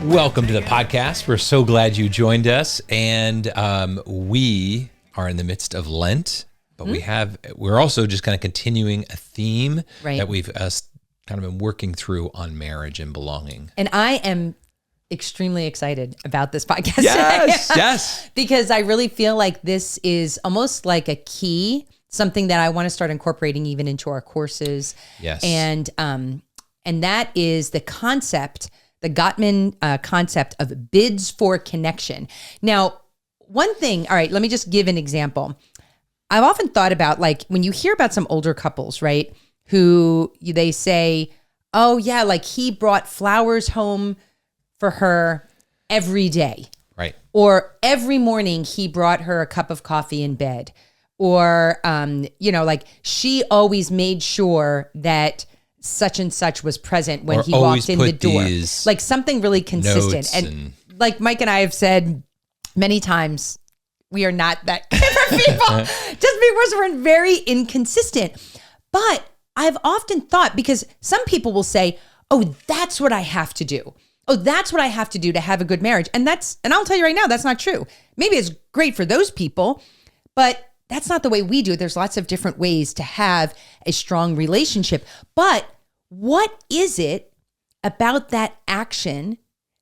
Welcome to the podcast. We're so glad you joined us. And we are in the midst of Lent, but we're also just kind of continuing a theme that we've kind of been working through on marriage and belonging. And I am extremely excited about this podcast Yes, today. yes. Because I really feel like this is almost like a key, something that I want to start incorporating even into our courses. Yes. And that is the concept, the Gottman concept of bids for connection. Now, one thing, all right, let me just give an example. I've often thought about, like, when you hear about some older couples, right, who they say, oh yeah, like he brought flowers home for her every day. Right. Or every morning he brought her a cup of coffee in bed. Or, like she always made sure that such and such was present when he walked in the door. Like something really consistent. And like Mike and I have said many times, we are not that kind of people. Just because we're very inconsistent. But I've often thought, because some people will say, oh, that's what I have to do. Oh, that's what I have to do to have a good marriage. And I'll tell you right now, that's not true. Maybe it's great for those people, but that's not the way we do it. There's lots of different ways to have a strong relationship. But what is it about that action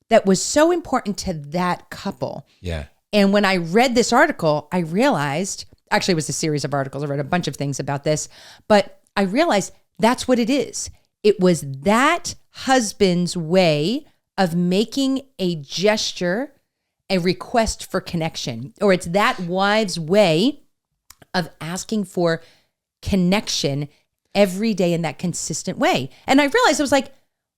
that was so important to that couple? Yeah. And when I read this article, I realized, actually it was a series of articles. I read a bunch of things about this, but I realized that's what it is. It was that husband's way of making a gesture, a request for connection, or it's that wife's way of asking for connection every day in that consistent way. And I realized, I was like,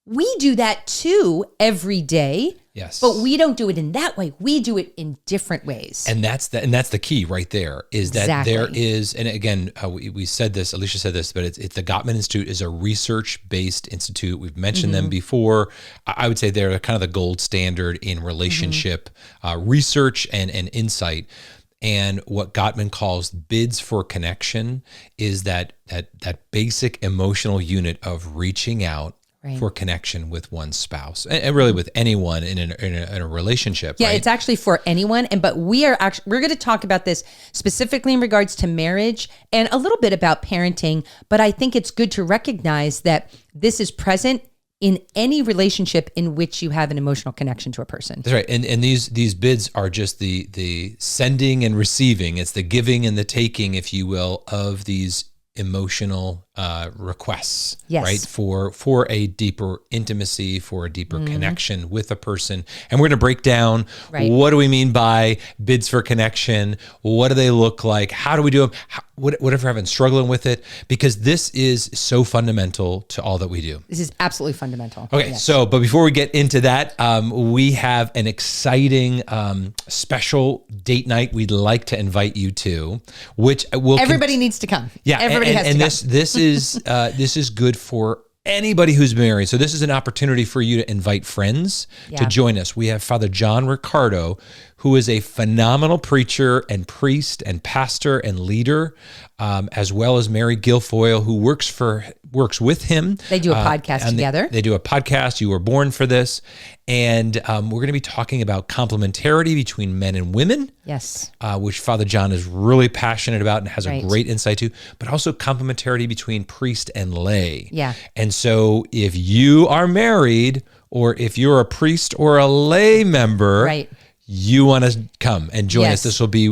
we do that too every day. Yes. But we don't do it in that way. We do it in different ways. And that's the key right there, is that there is, and again, we said this, Alicia said this, but it's the Gottman Institute is a research-based institute. We've mentioned them before. I would say they're kind of the gold standard in relationship research and insight. And what Gottman calls bids for connection is that basic emotional unit of reaching out for connection with one's spouse, and really with anyone in a relationship. Yeah, right? It's actually for anyone. But we're going to talk about this specifically in regards to marriage and a little bit about parenting. But I think it's good to recognize that this is present in any relationship in which you have an emotional connection to a person. That's right. And these bids are just the sending and receiving. It's the giving and the taking, if you will, of these emotional requests, right? For a deeper intimacy, for a deeper connection with a person. And we're going to break down what do we mean by bids for connection? What do they look like? How do we do them? Whatever I've been struggling with it, because this is so fundamental to all that we do. This is absolutely fundamental. Okay, yes. But before we get into that, we have an exciting special date night we'd like to invite you to, which everybody needs to come. Yeah, everybody has to come. And this is good for anybody who's married. So this is an opportunity for you to invite friends to join us. We have Father John Ricardo, who is a phenomenal preacher and priest and pastor and leader, as well as Mary Guilfoyle, who works with him. They do a podcast together. They do a podcast. You were born for this. And we're going to be talking about complementarity between men and women. Yes. Which Father John is really passionate about and has a great insight to, but also complementarity between priest and lay. Yeah. And so if you are married, or if you're a priest or a lay member, you want to come and join us. This will be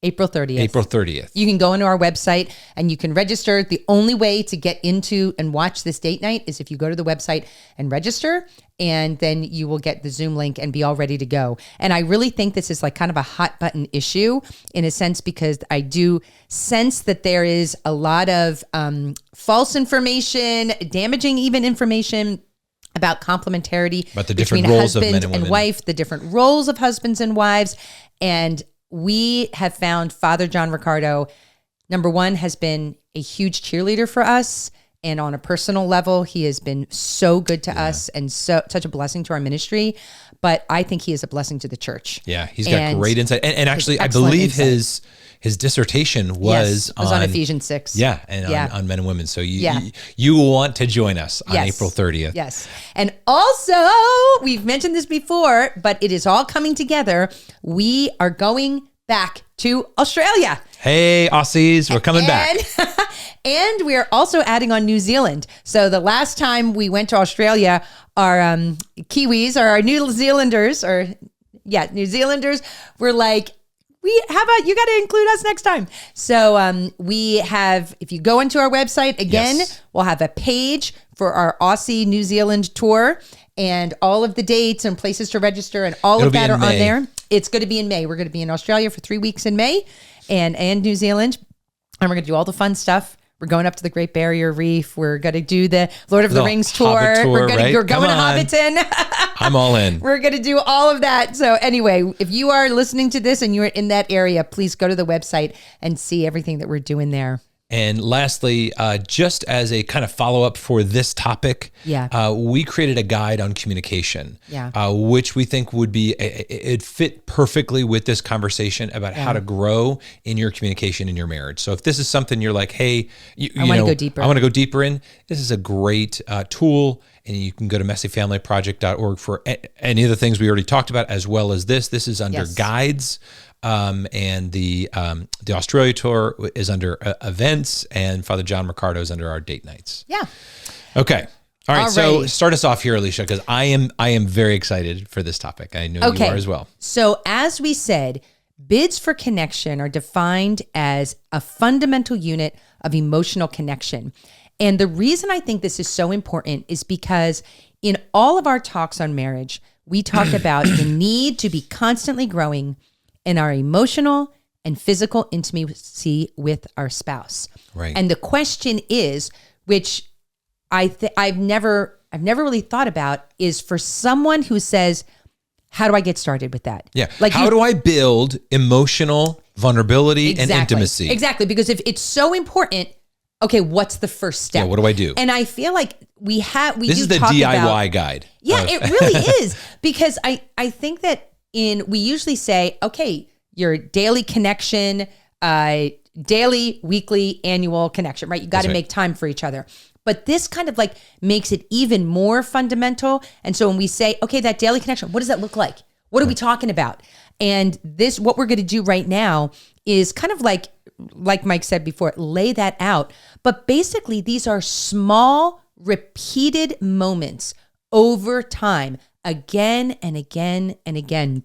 April 30th. April 30th. You can go into our website and you can register. The only way to get into and watch this date night is if you go to the website and register, and then you will get the Zoom link and be all ready to go. And I really think this is like kind of a hot button issue in a sense, because I do sense that there is a lot of false information, damaging even information about complementarity between husband and wife, the different roles of husbands and wives. And we have found Father John Ricardo, number one, has been a huge cheerleader for us And on a personal level, he has been so good to us and such a blessing to our ministry. But I think he is a blessing to the church. Yeah, he's got great insight. And actually, I believe his dissertation was on Ephesians 6. Yeah, and on men and women. So you will want to join us on April 30th. Yes. And also, we've mentioned this before, but it is all coming together. We are going back to Australia. Hey, Aussies, we're coming back. And we are also adding on New Zealand. So the last time we went to Australia, our Kiwis or our New Zealanders New Zealanders were like, how about you got to include us next time? So we have, if you go into our website again, we'll have a page for our Aussie New Zealand tour and all of the dates and places to register and all of that are on there. It's going to be in May. We're going to be in Australia for 3 weeks in May and New Zealand. And we're going to do all the fun stuff. We're going up to the Great Barrier Reef. We're going to do the Lord of the Rings tour. We're going to Hobbiton. I'm all in. We're going to do all of that. So anyway, if you are listening to this and you're in that area, please go to the website and see everything that we're doing there. And lastly, just as a kind of follow-up for this topic, we created a guide on communication, which we think would be, it fit perfectly with this conversation about how to grow in your communication in your marriage. So if this is something you're like, hey, I want to go deeper in, this is a great tool. And you can go to messyfamilyproject.org for any of the things we already talked about, as well as this. This is under guides. And the Australia tour is under events, and Father John Mercado is under our date nights. Yeah. Okay. All right. So start us off here, Alicia, because I am very excited for this topic. I know you are as well. So as we said, bids for connection are defined as a fundamental unit of emotional connection. And the reason I think this is so important is because in all of our talks on marriage, we talk about the need to be constantly growing in our emotional and physical intimacy with our spouse. Right. And the question is, which I've never really thought about, is for someone who says, how do I get started with that? Yeah. Like, how do I build emotional vulnerability and intimacy? Exactly. Because if it's so important, okay, what's the first step? Yeah, what do I do? And I feel like this is the DIY guide. Yeah, it really is. Because I think that we usually say, okay, your daily connection, daily, weekly, annual connection, right? You got to make time for each other. But this kind of like makes it even more fundamental. And so when we say, okay, that daily connection, what does that look like? What are we talking about? And what we're going to do right now is kind of like Mike said before, lay that out. But basically, these are small, repeated moments over time, again and again and again.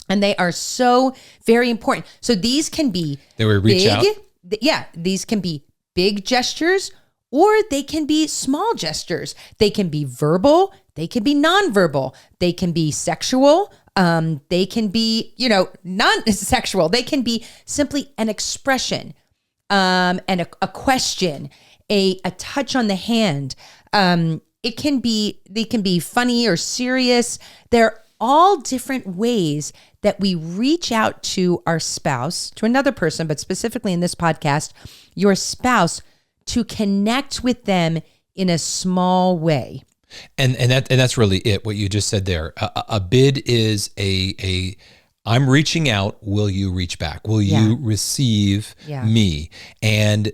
And they are so very important. So these can be these can be big gestures, or they can be small gestures. They can be verbal, they can be nonverbal, they can be sexual, they can be, non-sexual. They can be simply an expression, and a question, a touch on the hand. They can be funny or serious. They're all different ways that we reach out to our spouse, to another person, but specifically in this podcast, your spouse, to connect with them in a small way. And that's really it. What you just said there. A bid is I'm reaching out. Will you reach back? Will you receive me? And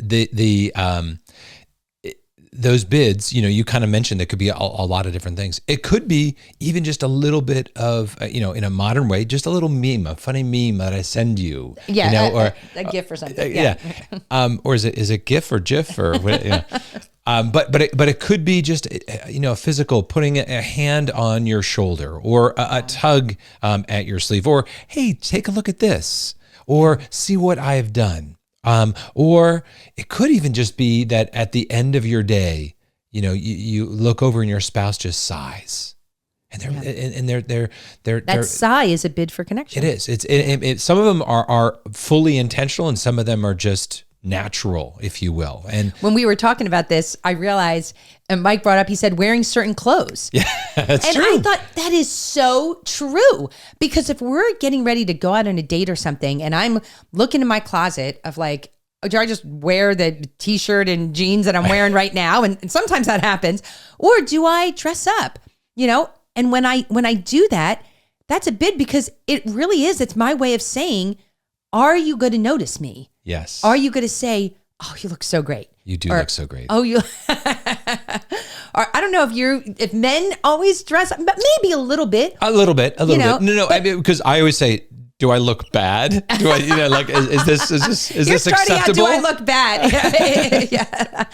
those bids, you kind of mentioned it could be a lot of different things. It could be even just a little bit of, in a modern way, just a little meme, a funny meme that I send you. Yeah, or a GIF or something. Yeah. Or is it GIF or GIF or what? But it could be just a physical, putting a hand on your shoulder, or a tug at your sleeve, or hey, take a look at this, or see what I have done. Or it could even just be that at the end of your day, you look over and your spouse just sighs, and that sigh is a bid for connection. It is. It's some of them are fully intentional, and some of them are just natural, if you will. And when we were talking about this, I realized, and Mike brought up, he said wearing certain clothes. Yeah, that's true. And I thought that is so true, because if we're getting ready to go out on a date or something, and I'm looking in my closet of like, do I just wear the t-shirt and jeans that I'm wearing right now? And sometimes that happens. Or do I dress up, And when I do that, that's a bid, because it really is. It's my way of saying, are you going to notice me? Yes. Are you going to say, oh, you look so great? You do look so great. Oh, you. Or I don't know if men always dress up, but maybe a little bit. A little bit. No, because I always say, do I look bad? Do I, is this acceptable? Out, do I look bad? Yeah.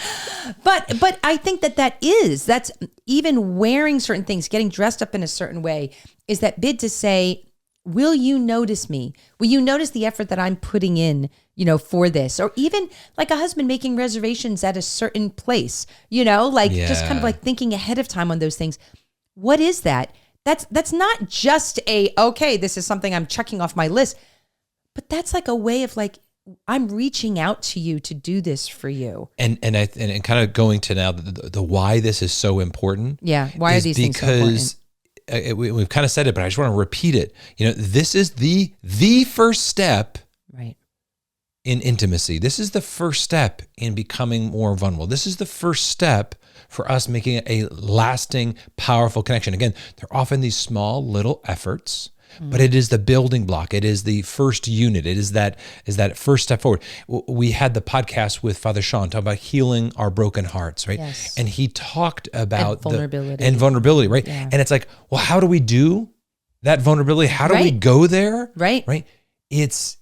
But I think that's even wearing certain things, getting dressed up in a certain way, is that bid to say, will you notice me? Will you notice the effort that I'm putting in, for this? Or even like a husband making reservations at a certain place, just kind of like thinking ahead of time on those things. What is that? That's not just okay, this is something I'm checking off my list, but that's like a way of like, I'm reaching out to you to do this for you. And kind of going to now the why this is so important. Yeah. Why are these things so important? Because we've kind of said it, but I just want to repeat it. This is the first step, right, in intimacy. This is the first step in becoming more vulnerable. This is the first step for us making a lasting, powerful connection. Again, they're often these small little efforts, but it is the building block. It is the first unit. It is that first step forward. We had the podcast with Father Sean talking about healing our broken hearts, right? Yes. And he talked about vulnerability, right? Yeah. And it's like, well, how do we do that vulnerability? How do we go there? Right. It's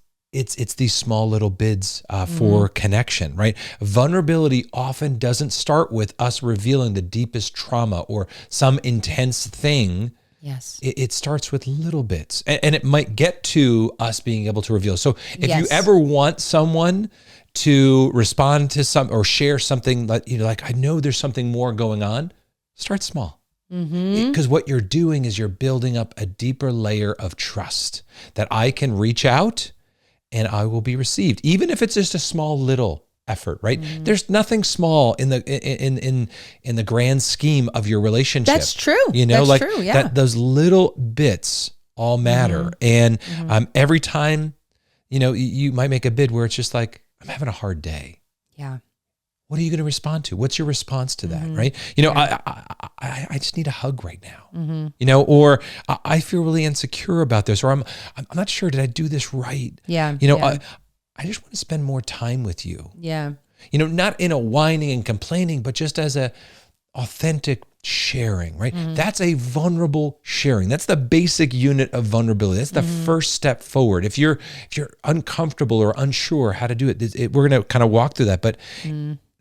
these small little bids for connection, right? Vulnerability often doesn't start with us revealing the deepest trauma or some intense thing. Yes. It starts with little bits, and it might get to us being able to reveal. So if you ever want someone to respond to some or share something that, like, I know there's something more going on, start small. Because what you're doing is you're building up a deeper layer of trust that I can reach out and I will be received, even if it's just a small little effort, right? There's nothing small in the grand scheme of your relationship. That's true. That's true. Yeah. That those little bits all matter. And every time, you might make a bid where it's just like, I'm having a hard day. Yeah. What are you going to respond to? What's your response to that, right? I just need a hug right now, or I feel really insecure about this, or I'm not sure, did I do this right? Yeah. I just want to spend more time with you. Yeah. Not in a whining and complaining, but just as a authentic sharing, right? That's a vulnerable sharing. That's the basic unit of vulnerability. That's the first step forward. If you're uncomfortable or unsure how to do it, we're going to kind of walk through that, but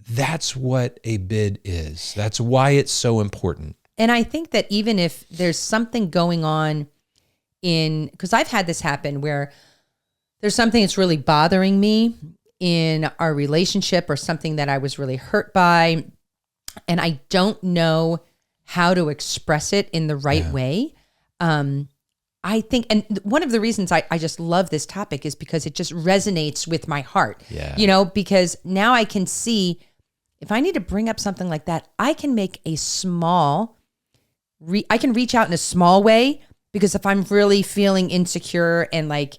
that's what a bid is. That's why it's so important. And I think that even if there's something going on because I've had this happen where there's something that's really bothering me in our relationship or something that I was really hurt by, and I don't know how to express it in the right way. I think, and one of the reasons I just love this topic is because it just resonates with my heart, because now I can see if I need to bring up something like that, I can make I can reach out in a small way, because if I'm really feeling insecure and like,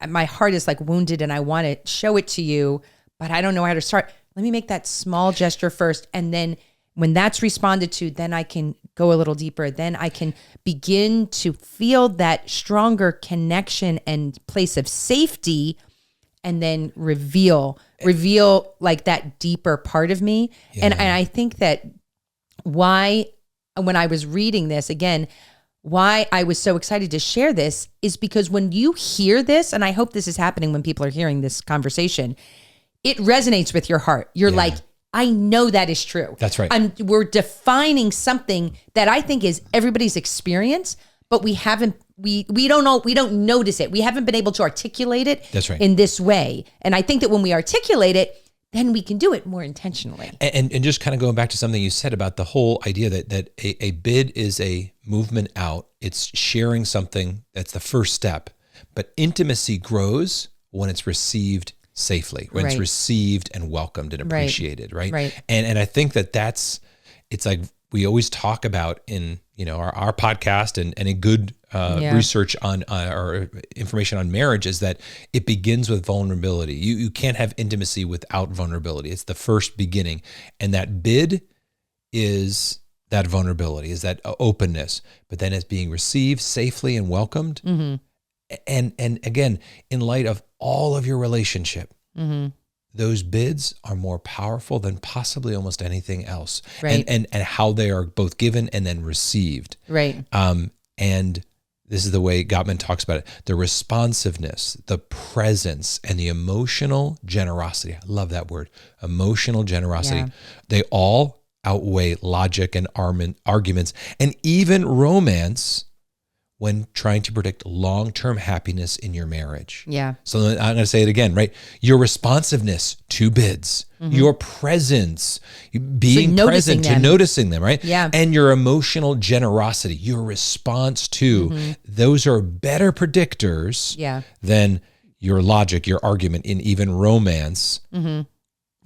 my heart is like wounded and I want to show it to you, but I don't know how to start. Let me make that small gesture first. And then when that's responded to, then I can go a little deeper. Then I can begin to feel that stronger connection and place of safety, and then reveal like that deeper part of me. Yeah. And I think that when I was reading this again, why I was so excited to share this is because when you hear this, and I hope this is happening when people are hearing this conversation, it resonates with your heart. You're like, I know that is true. That's right. We're defining something that I think is everybody's experience, but we don't know, we don't notice it. We haven't been able to articulate it. That's right. In this way. And I think that when we articulate it, then we can do it more intentionally. And just kind of going back to something you said about the whole idea that a bid is a movement out. It's sharing something. That's the first step. But intimacy grows when it's received safely, when it's received and welcomed and appreciated, right? Right. And I think it's like we always talk about in our podcast and a good research on or information on marriage is that it begins with vulnerability. You can't have intimacy without vulnerability. It's the first beginning. And that bid is that vulnerability, is that openness, but then it's being received safely and welcomed. Mm-hmm. And again, in light of all of your relationship, mm-hmm. those bids are more powerful than possibly almost anything else. Right. And how they are both given and then received. Right. And this is the way Gottman talks about it. The responsiveness, the presence, and the emotional generosity. I love that word, emotional generosity. Yeah. They all outweigh logic and arguments and even romance when trying to predict long-term happiness in your marriage. Yeah. So I'm going to say it again, right? Your responsiveness to bids, mm-hmm. your presence, being present to noticing them, right? Yeah. And your emotional generosity, your response to, mm-hmm. those are better predictors than your logic, your argument in even romance mm-hmm.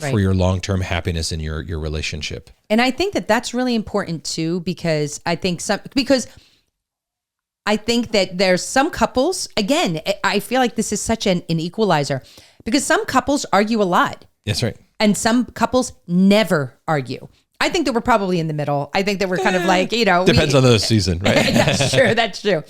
right. for your long-term happiness in your relationship. And I think that that's really important too, because I think that there's some couples, again, I feel like this is such an equalizer, because some couples argue a lot. That's right. And some couples never argue. I think that we're probably in the middle. I think that we're kind of like, depends on the season, right? That's true.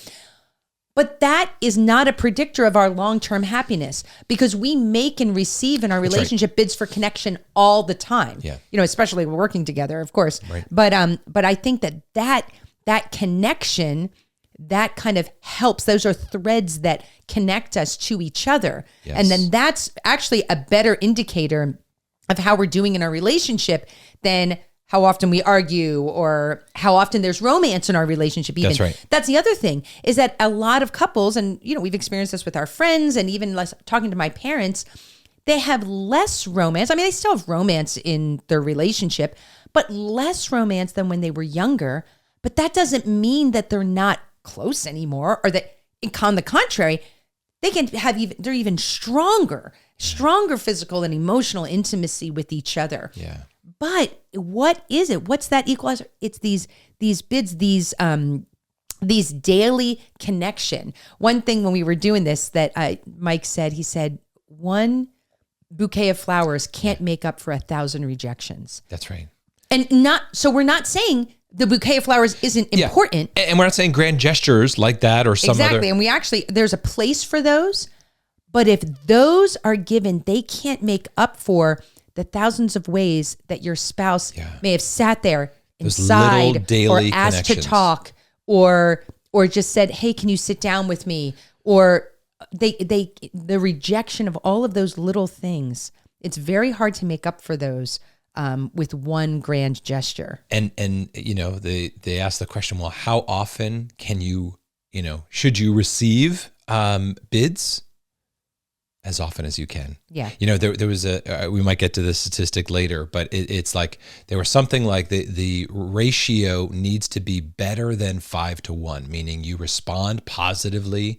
But that is not a predictor of our long-term happiness, because we make and receive in our relationship bids for connection all the time. Yeah. Especially when we're working together, of course. Right. But I think that connection, that kind of helps. Those are threads that connect us to each other. Yes. And then that's actually a better indicator of how we're doing in our relationship than how often we argue or how often there's romance in our relationship even. That's right. That's the other thing, is that a lot of couples, and we've experienced this with our friends and even talking to my parents, they have less romance. I mean, they still have romance in their relationship, but less romance than when they were younger. But that doesn't mean that they're not close anymore, or that on the contrary, they can have they're even stronger physical and emotional intimacy with each other. Yeah. But what is it? What's that equalizer? It's these bids, these daily connection. One thing when we were doing this that Mike said, he said, one bouquet of flowers can't make up for 1,000 rejections. That's right. And so we're not saying the bouquet of flowers isn't important. And we're not saying grand gestures like that or some other. Exactly. And there's a place for those. But if those are given, they can't make up for the thousands of ways that your spouse may have sat there inside or asked to talk or just said, hey, can you sit down with me? Or the rejection of all of those little things. It's very hard to make up for those with one grand gesture. And they ask the question, well, how often can should you receive bids? As often as you can. Yeah. There was we might get to this statistic later, but it's like there was something like the ratio needs to be better than 5-1, meaning you respond positively.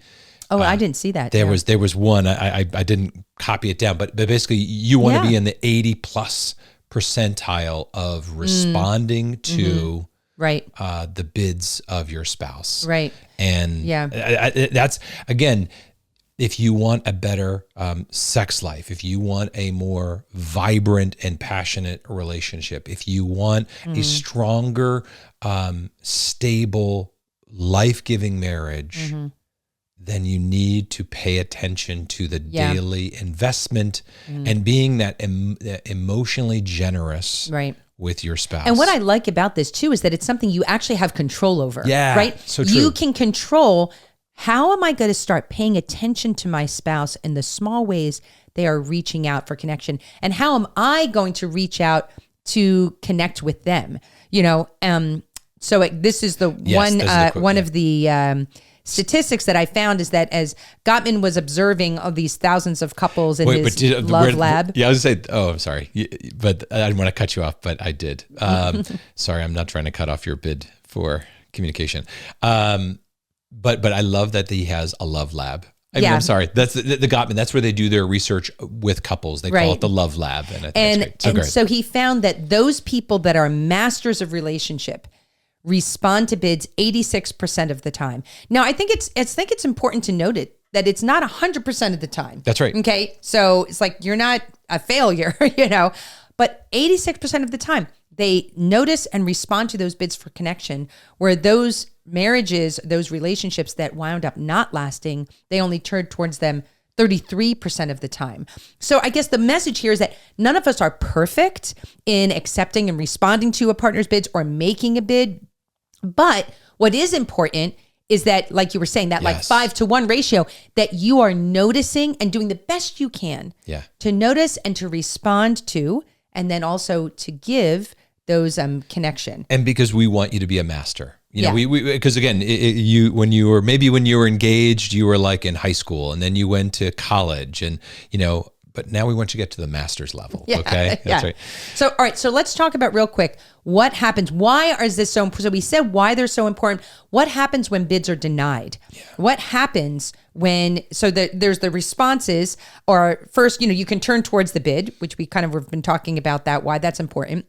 Oh, I didn't see that. There was one, I didn't copy it down, but basically you want to be in the 80+ percentile of responding to the bids of your spouse. Right. And that's, again, if you want a better sex life, if you want a more vibrant and passionate relationship, if you want a stronger, stable, life-giving marriage, then you need to pay attention to the daily investment and being that emotionally generous with your spouse. And what I like about this too is that it's something you actually have control over. Yeah, right? So true. You can control, how am I going to start paying attention to my spouse in the small ways they are reaching out for connection? And how am I going to reach out to connect with them? So this is the one of the statistics that I found is that as Gottman was observing of these thousands of couples in his love lab. Yeah, I was going to say, I'm sorry, but I didn't want to cut you off, but I did. Sorry, I'm not trying to cut off your bid for communication. But I love that he has a love lab. I'm sorry. That's the Gottman. That's where they do their research with couples. They call it the love lab. And I think that's great. So he found that those people that are masters of relationship respond to bids 86% of the time. Now, I think it's important to note that it's not 100% of the time. That's right. Okay. So it's like, you're not a failure, but 86% of the time they notice and respond to those bids for connection, where those marriages, those relationships that wound up not lasting, they only turned towards them 33% of the time. So I guess the message here is that none of us are perfect in accepting and responding to a partner's bids or making a bid. But what is important is that, like you were saying, that like 5-to-1 ratio, that you are noticing and doing the best you can to notice and to respond to, and then also to give those connection. And because we want you to be a master. We because again, when you were engaged, you were like in high school, and then you went to college, and but now we want you to get to the master's level. Okay, that's right. So all right, so let's talk about real quick what happens. Why is this so important? So we said why they're so important. What happens when bids are denied? Yeah. What happens when there's the responses, or first, you can turn towards the bid, which we kind of have been talking about that, why that's important.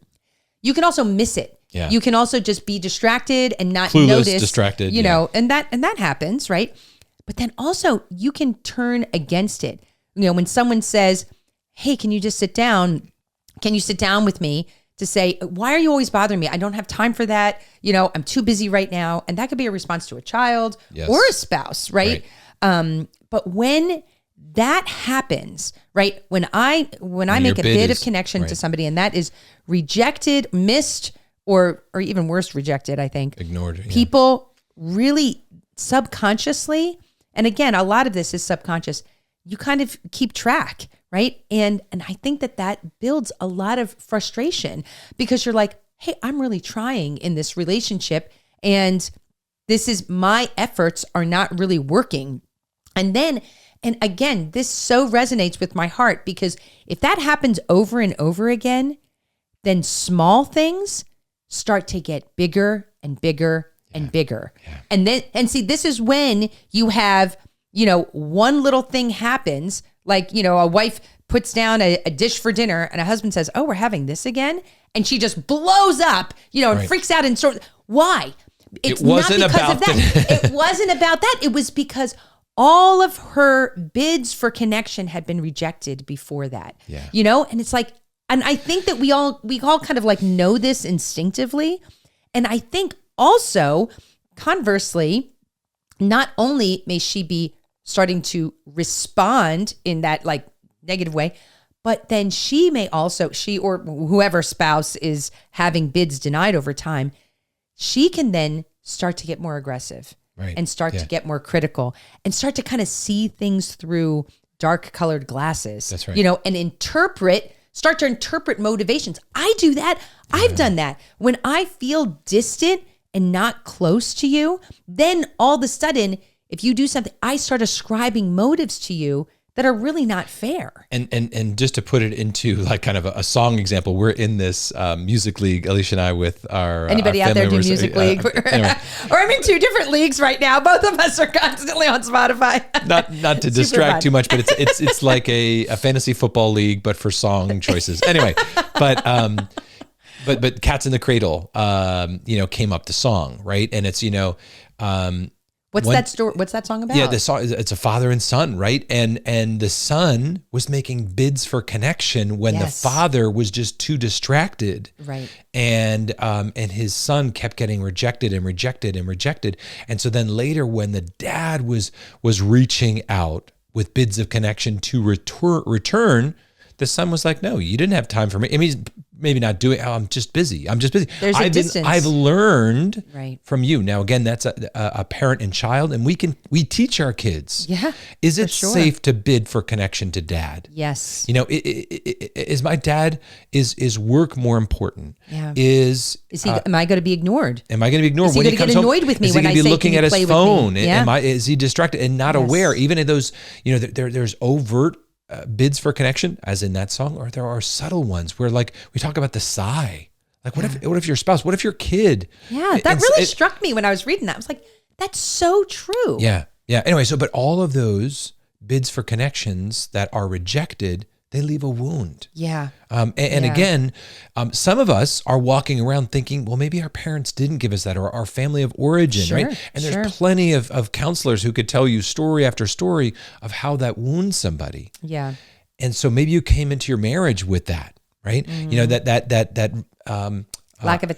You can also miss it. Yeah. You can also just be distracted and not clueless, notice, distracted, and that happens, right? But then also you can turn against it. When someone says, "Hey, can you just sit down? Can you sit down with me?" to say, "Why are you always bothering me? I don't have time for that. I'm too busy right now." And that could be a response to a child or a spouse, right? But when that happens, right? When I make a bid of connection to somebody and that is rejected, missed, or even worse, rejected, I think. Ignored. People really subconsciously, and again, a lot of this is subconscious, you kind of keep track, right? And I think that builds a lot of frustration, because you're like, hey, I'm really trying in this relationship, and my efforts are not really working. And again, this so resonates with my heart, because if that happens over and over again, then small things start to get bigger and bigger and bigger. Yeah. And see, this is when you have, one little thing happens, like, a wife puts down a dish for dinner and a husband says, "Oh, we're having this again." And she just blows up, and freaks out and why? It's not because of that. It wasn't about that. It was because all of her bids for connection had been rejected before that. Yeah. And it's like, and I think that we all kind of like know this instinctively. And I think also, conversely, not only may she be starting to respond in that like negative way, but then she or whoever spouse is having bids denied over time, she can then start to get more aggressive and start to get more critical and start to kind of see things through dark colored glasses. That's right. And start to interpret motivations. I do that. I've done that. When I feel distant and not close to you, then all of a sudden, if you do something, I start ascribing motives to you that are really not fair. And just to put it into like kind of a song example, we're in this music league, Alicia and I, with our anybody our out there do members, music league, anyway. Or I'm in 2 different leagues right now. Both of us are constantly on Spotify. Not to distract too much, but it's like a fantasy football league, but for song choices. Anyway, but Cats in the Cradle, came up the song, right? And it's What's that story? What's that song about? Yeah, the song, it's a father and son, right? And the son was making bids for connection when the father was just too distracted. Right. And his son kept getting rejected and rejected and rejected. And so then later, when the dad was reaching out with bids of connection to return, the son was like, "No, you didn't have time for me." I mean, he's maybe not doing. "Oh, I'm just busy. There's a distance. I've learned from you." Now, again, that's a parent and child, and we teach our kids. Yeah. Is it safe to bid for connection to dad? Yes. Is my dad, is work more important? Yeah. Is he? Am I going to be ignored? Am I going to be ignored when he comes home? Is he going to get annoyed with me when I say, "Is he going to be looking at his phone? Yeah. Is he distracted and not aware?" Even in those, there's overt bids for connection, as in that song, or there are subtle ones where, like, we talk about the sigh. Like, what if your spouse? What if your kid? Yeah, that really struck me when I was reading that. I was like, that's so true. Yeah. Anyway, but all of those bids for connections that are rejected, they leave a wound. Yeah. And again, some of us are walking around thinking, well, maybe our parents didn't give us that, or our family of origin, right? And there's plenty of counselors who could tell you story after story of how that wounds somebody. Yeah. And so maybe you came into your marriage with that, right? You know, that lack of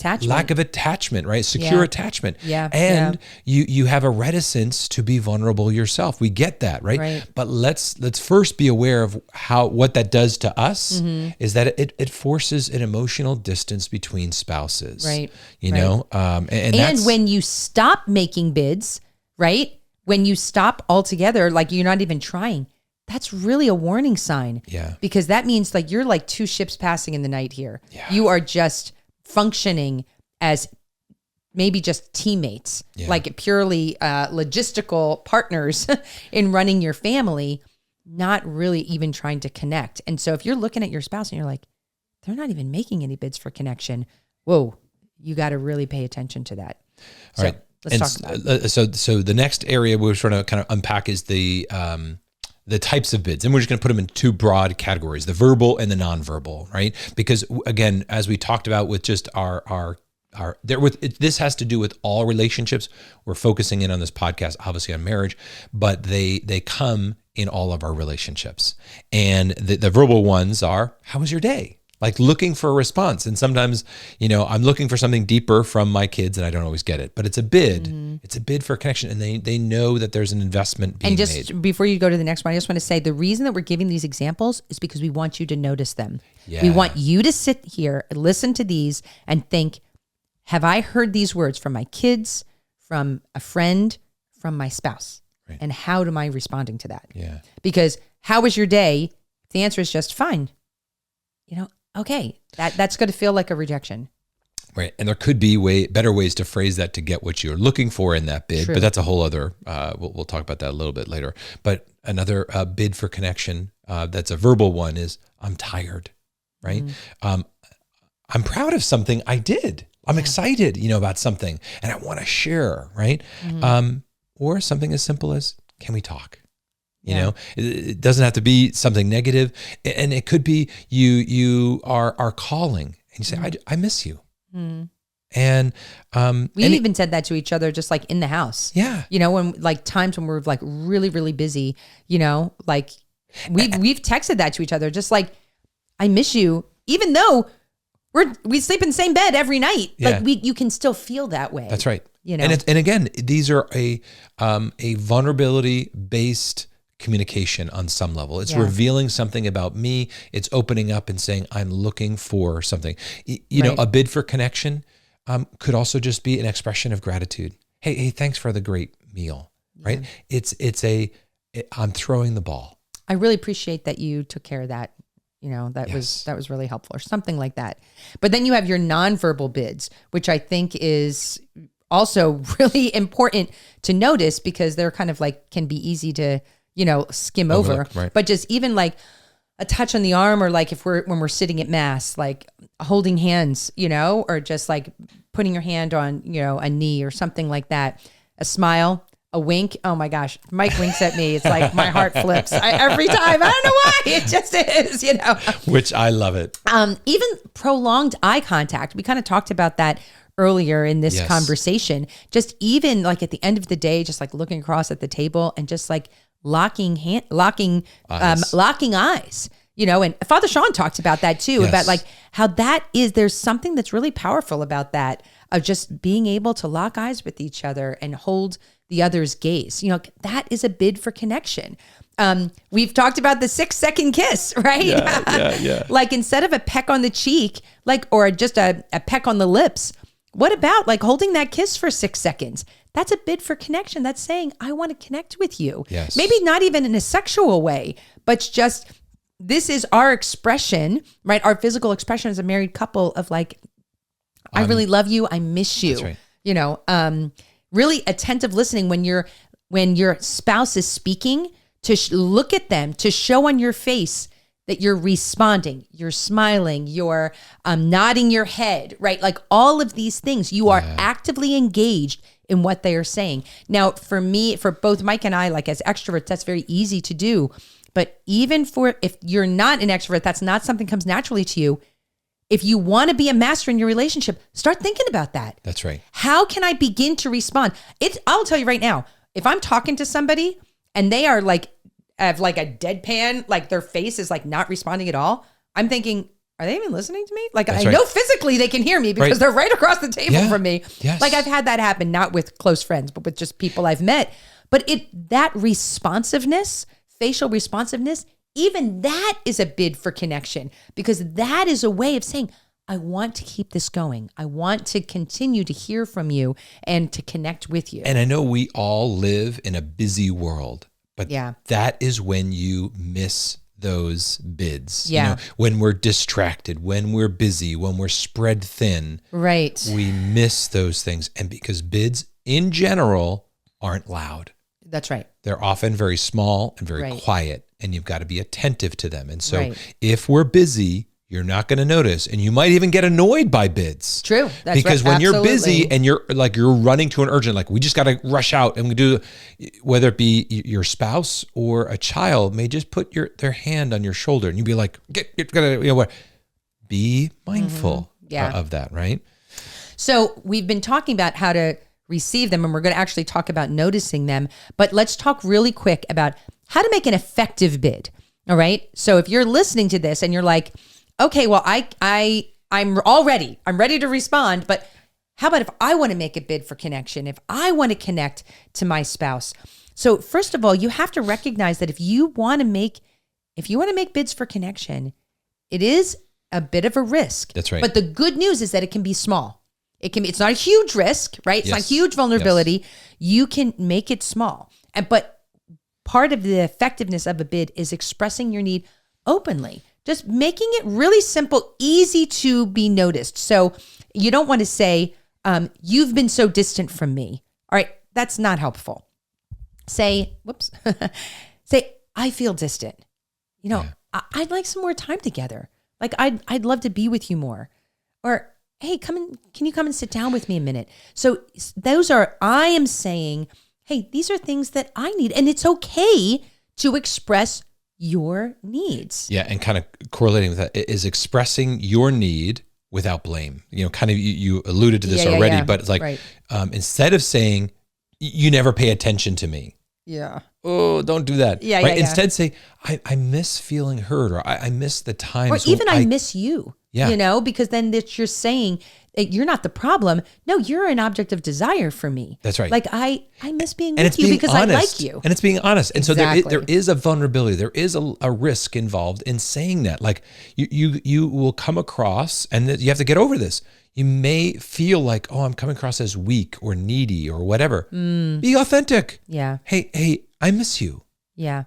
attachment, right? Secure attachment. Yeah. And you have a reticence to be vulnerable yourself. We get that, right? But let's first be aware of what that does to us is that it forces an emotional distance between spouses. Right. You know? And when you stop making bids, right? When you stop altogether, like you're not even trying, that's really a warning sign. Yeah. Because that means like you're like two ships passing in the night here. Yeah. You are just functioning as maybe just teammates, like purely logistical partners in running your family, not really even trying to connect. And so if you're looking at your spouse and you're like, they're not even making any bids for connection, whoa, you got to really pay attention to that. All right. Let's talk about it. So the next area we're trying to kind of unpack is the types of bids. And we're just going to put them in two broad categories, the verbal and the nonverbal, right? Because again, as we talked about with just this has to do with all relationships. We're focusing in on this podcast, obviously on marriage, but they come in all of our relationships. And the verbal ones are, how was your day? Like looking for a response. And sometimes, you know, I'm looking for something deeper from my kids and I don't always get it, but it's a bid. It's a bid for connection. And they know that there's an investment being made. And just before you go to the next one, I just want to say the reason that we're giving these examples is because we want you to notice them. Yeah. We want you to sit here, listen to these and think, have I heard these words from my kids, from a friend, from my spouse? Right. And how am I responding to that? Yeah. Because how was your day? The answer is just fine. You know, okay, that's going to feel like a rejection. Right. And there could be better ways to phrase that to get what you're looking for in that bid. True. But that's a whole other, we'll talk about that a little bit later. But another bid for connection that's a verbal one is, I'm tired, right? I'm proud of something I did. I'm excited, you know, about something and I want to share, right? Or something as simple as, can we talk? You know, it doesn't have to be something negative. And it could be you are calling and you say, I miss you. And we even said that to each other, just like in the house. Yeah. You know, when like times when we're like really, really busy, you know, like we've texted that to each other, just like, I miss you, even though we sleep in the same bed every night. Yeah. Like you can still feel that way. That's right. You know, and again, these are a vulnerability based communication on some level. It's revealing something about me. It's opening up and saying, I'm looking for something. You know, a bid for connection could also just be an expression of gratitude. Hey, thanks for the great meal, right? I'm throwing the ball. I really appreciate that you took care of that. You know, that was really helpful or something like that. But then you have your nonverbal bids, which I think is also really important to notice because they're kind of like, can be easy to, you know, skim over, right. But just even like a touch on the arm or like when we're sitting at mass, like holding hands, you know, or just like putting your hand on, you know, a knee or something like that, a smile, a wink. Oh my gosh. Mike winks at me. It's like my heart flips every time. I don't know why. It just is, you know, which I love it. Even prolonged eye contact. We kind of talked about that earlier in this conversation, just even like at the end of the day, just like looking across at the table and just like locking eyes, you know, and Father Sean talked about that too, about like how that is, there's something that's really powerful about that, of just being able to lock eyes with each other and hold the other's gaze. You know, that is a bid for connection. We've talked about the 6-second kiss, right? Yeah. Like instead of a peck on the cheek, like, or just a peck on the lips, what about like holding that kiss for 6 seconds? That's a bid for connection. That's saying, I want to connect with you. Yes. Maybe not even in a sexual way, but just, this is our expression, right? Our physical expression as a married couple of like, I really love you. I miss you. That's right. You know, really attentive listening when your spouse is speaking, to look at them, to show on your face that you're responding, you're smiling, you're nodding your head, right? Like all of these things, you are actively engaged in what they are saying. Now, for me, for both Mike and I, like as extroverts, that's very easy to do. But even if you're not an extrovert, that's not something that comes naturally to you. If you want to be a master in your relationship, start thinking about that. That's right. How can I begin to respond? I'll tell you right now, if I'm talking to somebody and they are like, have like a deadpan, like their face is like not responding at all, I'm thinking, are they even listening to me? Like I know physically they can hear me because they're right across the table from me. Yes. Like I've had that happen, not with close friends, but with just people I've met. But that responsiveness, facial responsiveness, even that is a bid for connection, because that is a way of saying, I want to keep this going. I want to continue to hear from you and to connect with you. And I know we all live in a busy world, but that is when you miss those bids. Yeah. You know, when we're distracted, when we're busy, when we're spread thin, right, we miss those things. And because bids in general aren't loud. That's right. They're often very small and very quiet, and you've got to be attentive to them. And so if we're busy, you're not going to notice, and you might even get annoyed by bids. True. That's because when you're busy and you're running to an urgent, like we just got to rush out and we do, whether it be your spouse or a child may just put their hand on your shoulder and you'd be like, be mindful of that, right? So we've been talking about how to receive them, and we're going to actually talk about noticing them, but let's talk really quick about how to make an effective bid. All right. So if you're listening to this and you're like, okay, well, I'm all ready. I'm ready to respond. But how about if I want to make a bid for connection, if I want to connect to my spouse? So first of all, you have to recognize that if you want to make bids for connection, it is a bit of a risk. That's right. But the good news is that it can be small. It's not a huge risk, right? It's not huge vulnerability. Yes. You can make it small. But part of the effectiveness of a bid is expressing your need openly. Just making it really simple, easy to be noticed. So you don't want to say, you've been so distant from me. All right, that's not helpful. Say, I feel distant. I'd like some more time together. Like I'd love to be with you more. Or, hey, can you come and sit down with me a minute? So I am saying, hey, these are things that I need. And it's okay to express your needs. Yeah, and kind of correlating with that is expressing your need without blame. Kind of you alluded to this already, but it's like instead of saying you never pay attention to me. Yeah. Oh, don't do that. Yeah, right? Instead say I miss feeling heard, or I miss the times. Or even I miss you. Yeah. Because then you're saying you're not the problem. No, you're an object of desire for me. That's right. Like I miss being with you because I like you. And it's being honest. And exactly. So there is a vulnerability. There is a risk involved in saying that. Like you will come across, and you have to get over this. You may feel like, oh, I'm coming across as weak or needy or whatever. Be authentic. Yeah. Hey, I miss you. Yeah.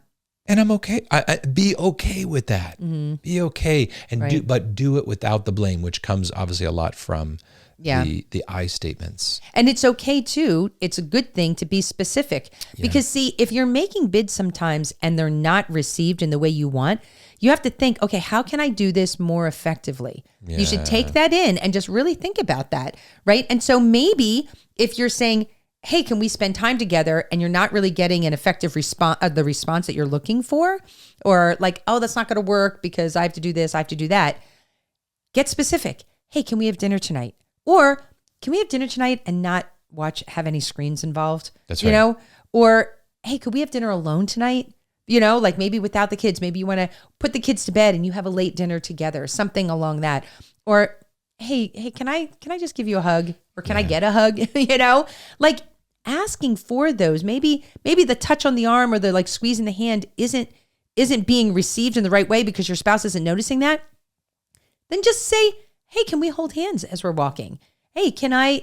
And I'm okay. I be okay with that. Mm-hmm. Be okay, and do it without the blame, which comes obviously a lot from the I statements. And it's okay too. It's a good thing to be specific because see, if you're making bids sometimes and they're not received in the way you want, you have to think, okay, how can I do this more effectively? Yeah. You should take that in and just really think about that, right? And so maybe if you're saying, hey, can we spend time together? And you're not really getting an effective response, the response that you're looking for, or like, oh, that's not going to work because I have to do this, I have to do that. Get specific. Hey, can we have dinner tonight? Or can we have dinner tonight and not have any screens involved? That's right. Or, hey, could we have dinner alone tonight? Like maybe without the kids, maybe you want to put the kids to bed and you have a late dinner together, something along that. Or, hey, can I just give you a hug? Or can I get a hug? Like asking for those. Maybe the touch on the arm or the like squeezing the hand isn't being received in the right way because your spouse isn't noticing that. Then just say, hey, can we hold hands as we're walking? Hey, can I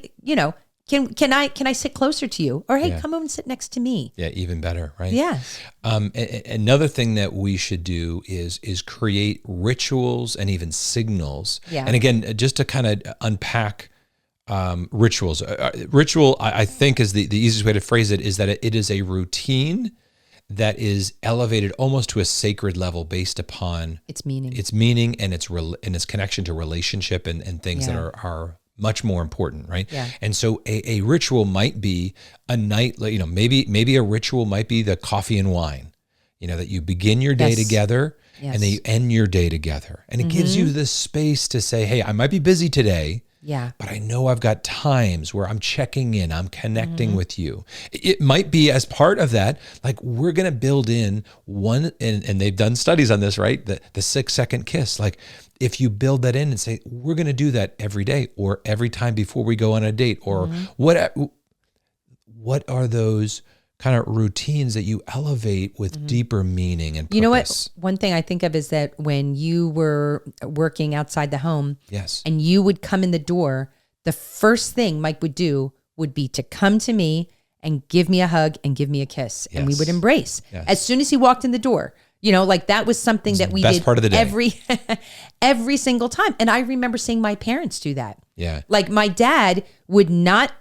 sit closer to you? Or hey, come over and sit next to me. Yeah, even better, right? Yeah. Another thing that we should do is create rituals and even signals. Yeah. And again, just to kind of unpack rituals. Ritual, I think, is the easiest way to phrase it, is that it is a routine that is elevated almost to a sacred level based upon its meaning and its connection to relationship and things that are much more important, right? Yeah. And so a ritual might be a night, maybe a ritual might be the coffee and wine. that you begin your day together and then you end your day together. And it gives you the space to say, hey, I might be busy today, but I know I've got times where I'm checking in, I'm connecting with you. It might be as part of that, like we're going to build in one, and they've done studies on this, right? The 6-second kiss. Like if you build that in and say, we're going to do that every day or every time before we go on a date, or what are those kind of routines that you elevate with deeper meaning and purpose? You know what? One thing I think of is that when you were working outside the home, and you would come in the door, the first thing Mike would do would be to come to me and give me a hug and give me a kiss, and we would embrace as soon as he walked in the door. Like that was something that we did part of the day. every single time. And I remember seeing my parents do that. Yeah. Like my dad would not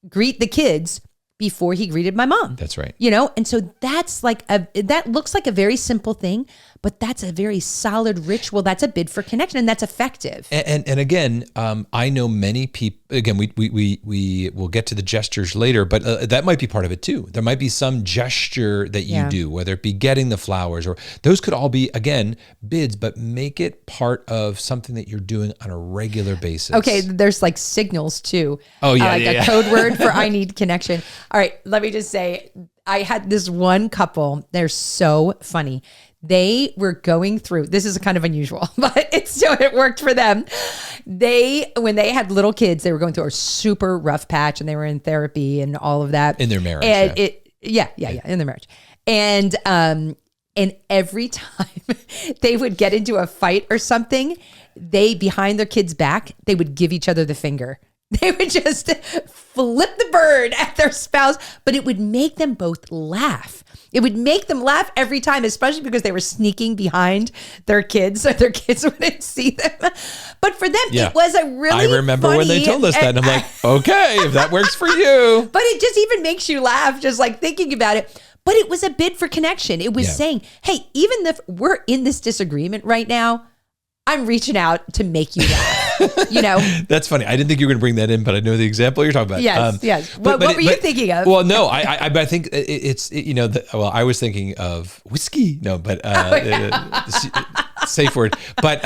greet the kids before he greeted my mom. That's right. And so that's that looks like a very simple thing, but that's a very solid ritual. That's a bid for connection, and that's effective. And again, I know many people, again, we will get to the gestures later, but that might be part of it too. There might be some gesture that you do, whether it be getting the flowers, or those could all be, again, bids, but make it part of something that you're doing on a regular basis. Okay. There's like signals too. Oh yeah. A code word for I need connection. All right. Let me just say, I had this one couple. They're so funny. They were going through, this is kind of unusual, but it worked for them. When they had little kids, they were going through a super rough patch, and they were in therapy and all of that. In their marriage. And in their marriage. And every time they would get into a fight or something, behind their kids' back, they would give each other the finger. They would just flip the bird at their spouse, but it would make them both laugh. It would make them laugh every time, especially because they were sneaking behind their kids so their kids wouldn't see them. But for them, it was a really I remember when they told us that, and I'm like, okay, if that works for you. But it just even makes you laugh just like thinking about it. But it was a bid for connection. It was saying, hey, even if we're in this disagreement right now, I'm reaching out to make you laugh. That's funny. I didn't think you were going to bring that in, but I know the example you're talking about. Yes. What were you thinking of? Well, no, I think I was thinking of whiskey. No, but safe word. But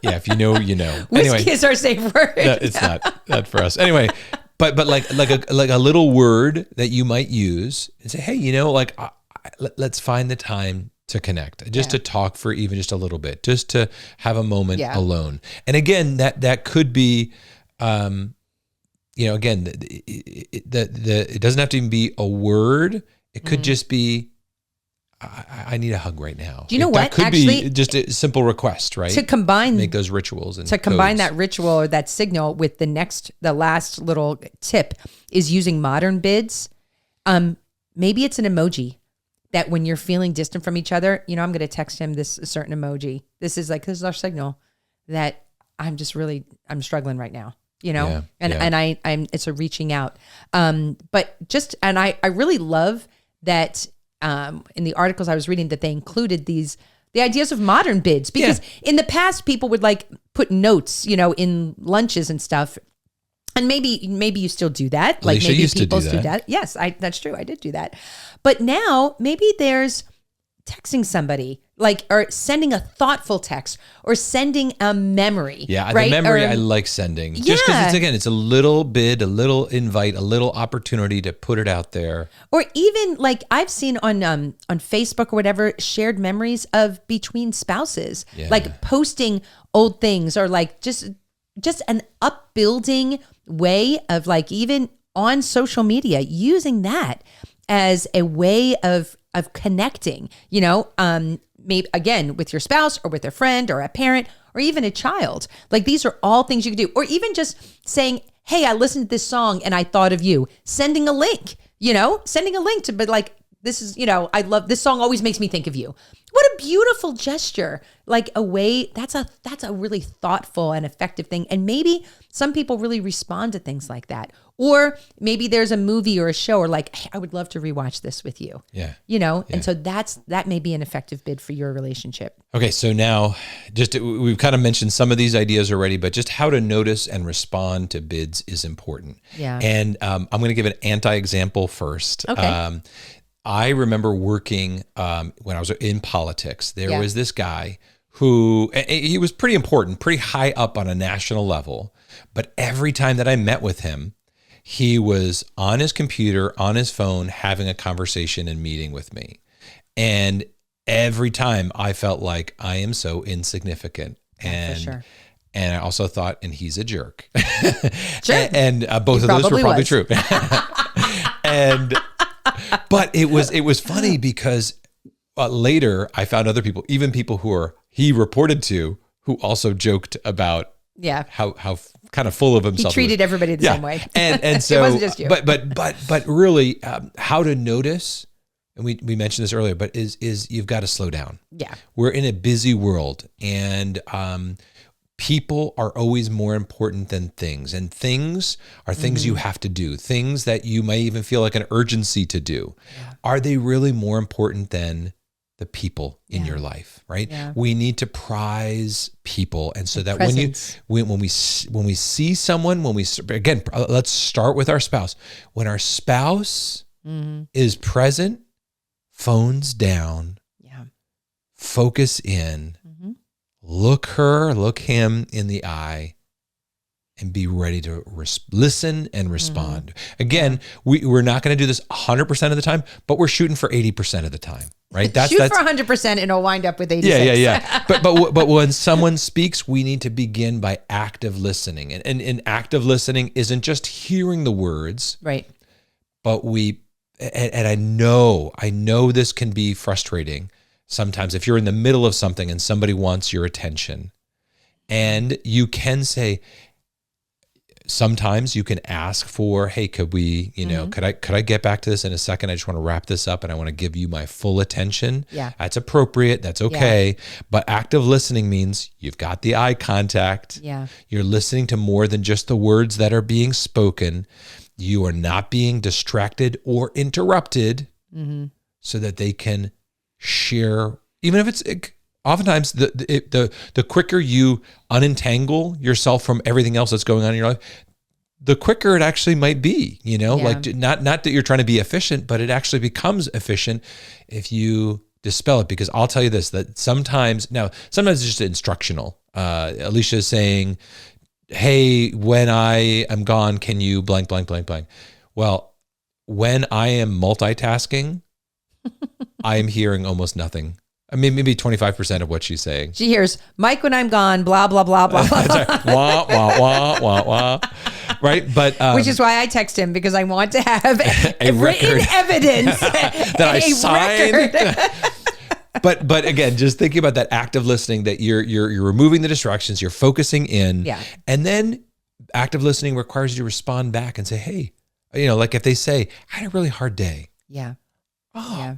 if you know, you know. Whiskey is our safe word. No, it's not for us. Anyway, but like a little word that you might use and say, hey, let's find the time to connect, just to talk for even just a little bit, just to have a moment alone. And again, that could be, again, it doesn't have to even be a word. It could just be, I need a hug right now. Do you know what? That could be just a simple request, right? To combine, make those rituals and combine that ritual or that signal with the last little tip is using modern bids. Maybe it's an emoji. That when you're feeling distant from each other, I'm going to text him this certain emoji. This is our signal that I'm struggling right now, and it's a reaching out. But I really love that in the articles I was reading that they included the ideas of modern bids, because in the past people would put notes, in lunches and stuff. And maybe you still do that. Like maybe people do that. Yes, that's true. I did do that. But now maybe there's texting somebody, or sending a thoughtful text, or sending a memory. Yeah, right? The memory I like sending. Just because it's a little bid, a little invite, a little opportunity to put it out there. Or even I've seen on Facebook or whatever, shared memories of between spouses, posting old things, or just an upbuilding way of even on social media, using that as a way of connecting, maybe again with your spouse or with a friend or a parent or even a child. These are all things you can do. Or even just saying, hey, I listened to this song and I thought of you. Sending a link, to, but this is, I love this song, always makes me think of you. What a beautiful gesture. A way, that's a really thoughtful and effective thing. And maybe some people really respond to things like that. Or maybe there's a movie or a show, or hey, I would love to rewatch this with you. Yeah. And so that may be an effective bid for your relationship. Okay. So now we've kind of mentioned some of these ideas already, but just how to notice and respond to bids is important. Yeah. And I'm going to give an anti-example first. Okay. I remember working when I was in politics. There was this guy who, he was pretty important, pretty high up on a national level. But every time that I met with him, he was on his computer, on his phone, having a conversation and meeting with me. And every time I felt like I am so insignificant. And for sure. And I also thought, and he's a jerk. Sure. and both of those were probably true. But it was funny because later I found other people, even people who he reported to, who also joked about how kind of full of himself. He treated everybody the same way. And so, it wasn't just you. But really, how to notice, and we mentioned this earlier, but is you've got to slow down. Yeah. We're in a busy world, and people are always more important than things, and things are things you have to do, things that you may even feel like an urgency to do. Yeah. Are they really more important than the people in your life, right? Yeah. We need to prize people. And so that presence. when we see someone, again, let's start with our spouse. When our spouse is present, phones down, focus in, look him in the eye, and be ready to listen and respond. Again, we're not going to do this 100% of the time, but we're shooting for 80% of the time, right? Shoot for 100% and it'll wind up with 86. Yeah. But when someone speaks, we need to begin by active listening. And active listening isn't just hearing the words, right? But and I know this can be frustrating sometimes if you're in the middle of something and somebody wants your attention, and you can say, sometimes you can ask for, hey, could we, could I get back to this in a second? I just want to wrap this up and I want to give you my full attention. Yeah. That's appropriate. That's okay. Yeah. But active listening means you've got the eye contact. Yeah. You're listening to more than just the words that are being spoken. You are not being distracted or interrupted so that they can share, even if it's oftentimes the quicker you unentangle yourself from everything else that's going on in your life, the quicker it actually might be, like not that you're trying to be efficient, but it actually becomes efficient if you dispel it. Because I'll tell you this, that sometimes it's just instructional. Alicia is saying, hey, when I am gone, can you blank, blank, blank, blank? Well, when I am multitasking, I am hearing almost nothing. I mean, maybe 25% of what she's saying. She hears, Mike, when I'm gone, blah, blah, blah, blah, blah. Wah, wah, wah, wah, wah. Right? But which is why I text him, because I want to have a written evidence that I signed. But again, just thinking about that active listening, that you're removing the distractions, you're focusing in. Yeah. And then active listening requires you to respond back and say, hey, like if they say, I had a really hard day. Yeah. Oh. Yeah.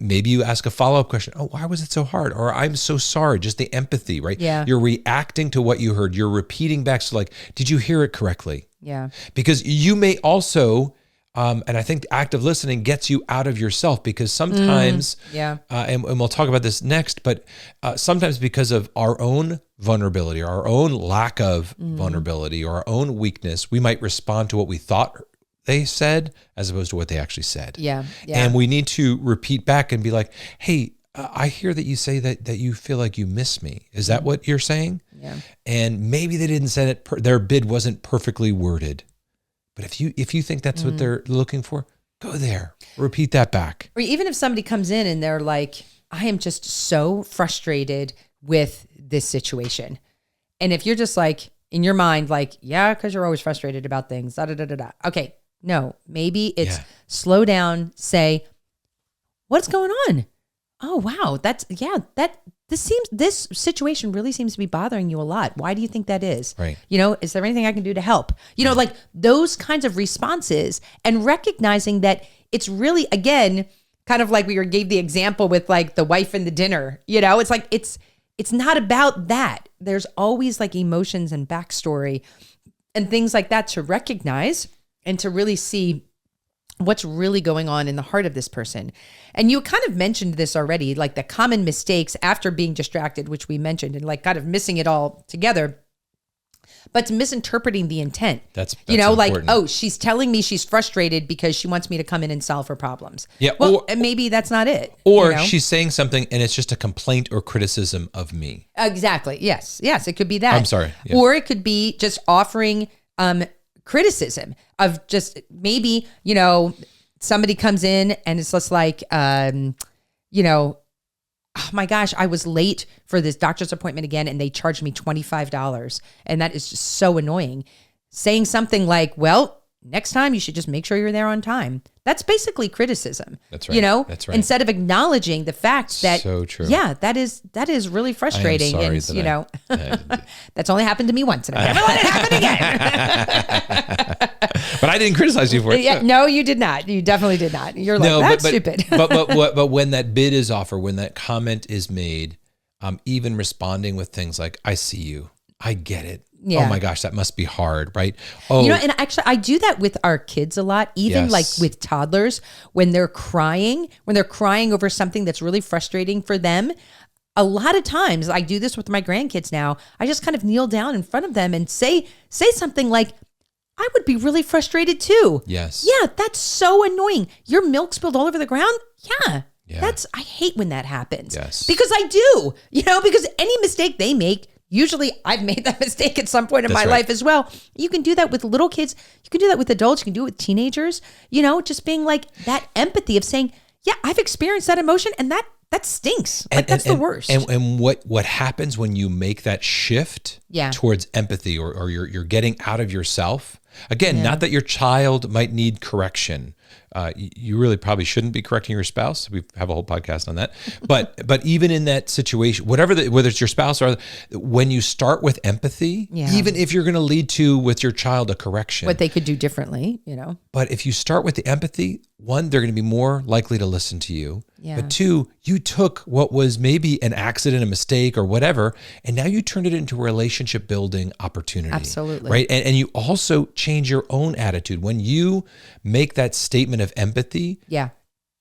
Maybe you ask a follow-up question. Oh, why was it so hard? Or I'm so sorry. Just the empathy, right? Yeah. You're reacting to what you heard. You're repeating back. So like, did you hear it correctly? Yeah. Because you may also, and I think active listening gets you out of yourself, because sometimes, and we'll talk about this next, but sometimes because of our own vulnerability, or our own lack of vulnerability, or our own weakness, we might respond to what we thought they said as opposed to what they actually said. Yeah. And we need to repeat back and be like, hey, I hear that you say that you feel like you miss me. Is that what you're saying? Yeah. And maybe they didn't say it, their bid wasn't perfectly worded. But if you think that's what they're looking for, go there. Repeat that back. Or even if somebody comes in and they're like, I am just so frustrated with this situation. And if you're just like, in your mind, like, yeah, because you're always frustrated about things. Okay. No, maybe it's slow down, say, what's going on? Oh, wow. This situation really seems to be bothering you a lot. Why do you think that is? Right. Is there anything I can do to help? Like those kinds of responses, and recognizing that it's really, again, kind of like we gave the example with like the wife and the dinner, it's like, it's not about that. There's always like emotions and backstory and things like that to recognize and to really see what's really going on in the heart of this person. And you kind of mentioned this already, like the common mistakes after being distracted, which we mentioned, and like kind of missing it all together. but misinterpreting the intent. That's important. Like, she's telling me she's frustrated because she wants me to come in and solve her problems. Yeah. Well, and maybe that's not it. Or she's saying something and it's just a complaint or criticism of me. Exactly. Yes. It could be that. I'm sorry. Yeah. Or it could be just offering criticism of just maybe, somebody comes in and it's just like, oh my gosh, I was late for this doctor's appointment again and they charged me $25. And that is just so annoying. Saying something like, well, next time you should just make sure you're there on time. That's basically criticism. That's right. That's right. Instead of acknowledging the fact that, so true. Yeah, that is really frustrating. I am sorry that's only happened to me once and I never let it happen again. But I didn't criticize you for it. Yeah, no, you did not. You definitely did not. You're like, that's stupid. but when that bid is offered, when that comment is made, even responding with things like, I see you, I get it. Yeah. Oh my gosh, that must be hard, right? Oh, and actually I do that with our kids a lot, even like with toddlers, when they're crying over something that's really frustrating for them. A lot of times I do this with my grandkids now. I just kind of kneel down in front of them and say something like, I would be really frustrated too. Yes. Yeah, that's so annoying. Your milk spilled all over the ground? Yeah. I hate when that happens. Yes. Because I do, because any mistake they make, usually I've made that mistake at some point in my life as well. You can do that with little kids. You can do that with adults. You can do it with teenagers, just being like that empathy of saying, yeah, I've experienced that emotion and that stinks. Like that's the worst. And what happens when you make that shift towards empathy or you're getting out of yourself? Again, not that your child might need correction. You really probably shouldn't be correcting your spouse. We have a whole podcast on that. But even in that situation, whether it's your spouse or when you start with empathy, even if you're going to lead to with your child a correction, what they could do differently, But if you start with the empathy, one, they're going to be more likely to listen to you. Yeah. But two, you took what was maybe an accident, a mistake, or whatever, and now you turned it into a relationship building opportunity. Absolutely. Right. And you also change your own attitude when you make that statement of empathy. Yeah.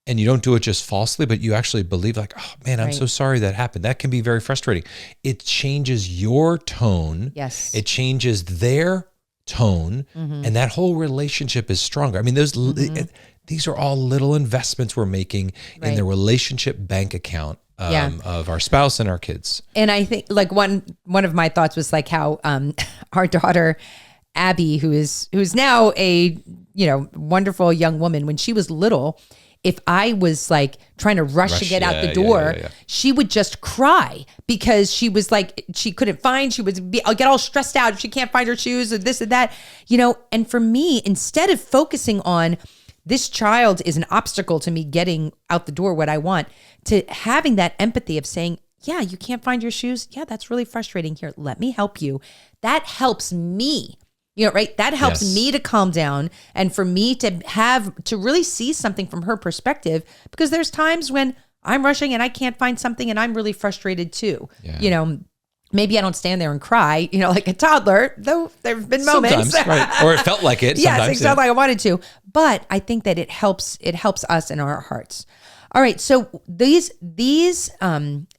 And you don't do it just falsely, but you actually believe like, oh man, I'm so sorry that happened. That can be very frustrating. It changes your tone. Yes. It changes their tone, and that whole relationship is stronger. I mean, these are all little investments we're making in the relationship bank account of our spouse and our kids. And I think like one of my thoughts was like how our daughter Abby, who's now a wonderful young woman, when she was little, if I was like trying to rush to get out the door, she would just cry because she was like, she couldn't find, I'll get all stressed out if she can't find her shoes or this and that, and for me, instead of focusing on this child is an obstacle to me getting out the door what I want, to having that empathy of saying, yeah, you can't find your shoes. Yeah, that's really frustrating. Here, let me help you. That helps me. Right? That helps me to calm down and for me to really see something from her perspective, because there's times when I'm rushing and I can't find something and I'm really frustrated too. Yeah. Maybe I don't stand there and cry, like a toddler, though there've been moments. Sometimes, right. Or it felt like it. Yes, it felt like I wanted to. But I think that it helps us in our hearts. All right. So these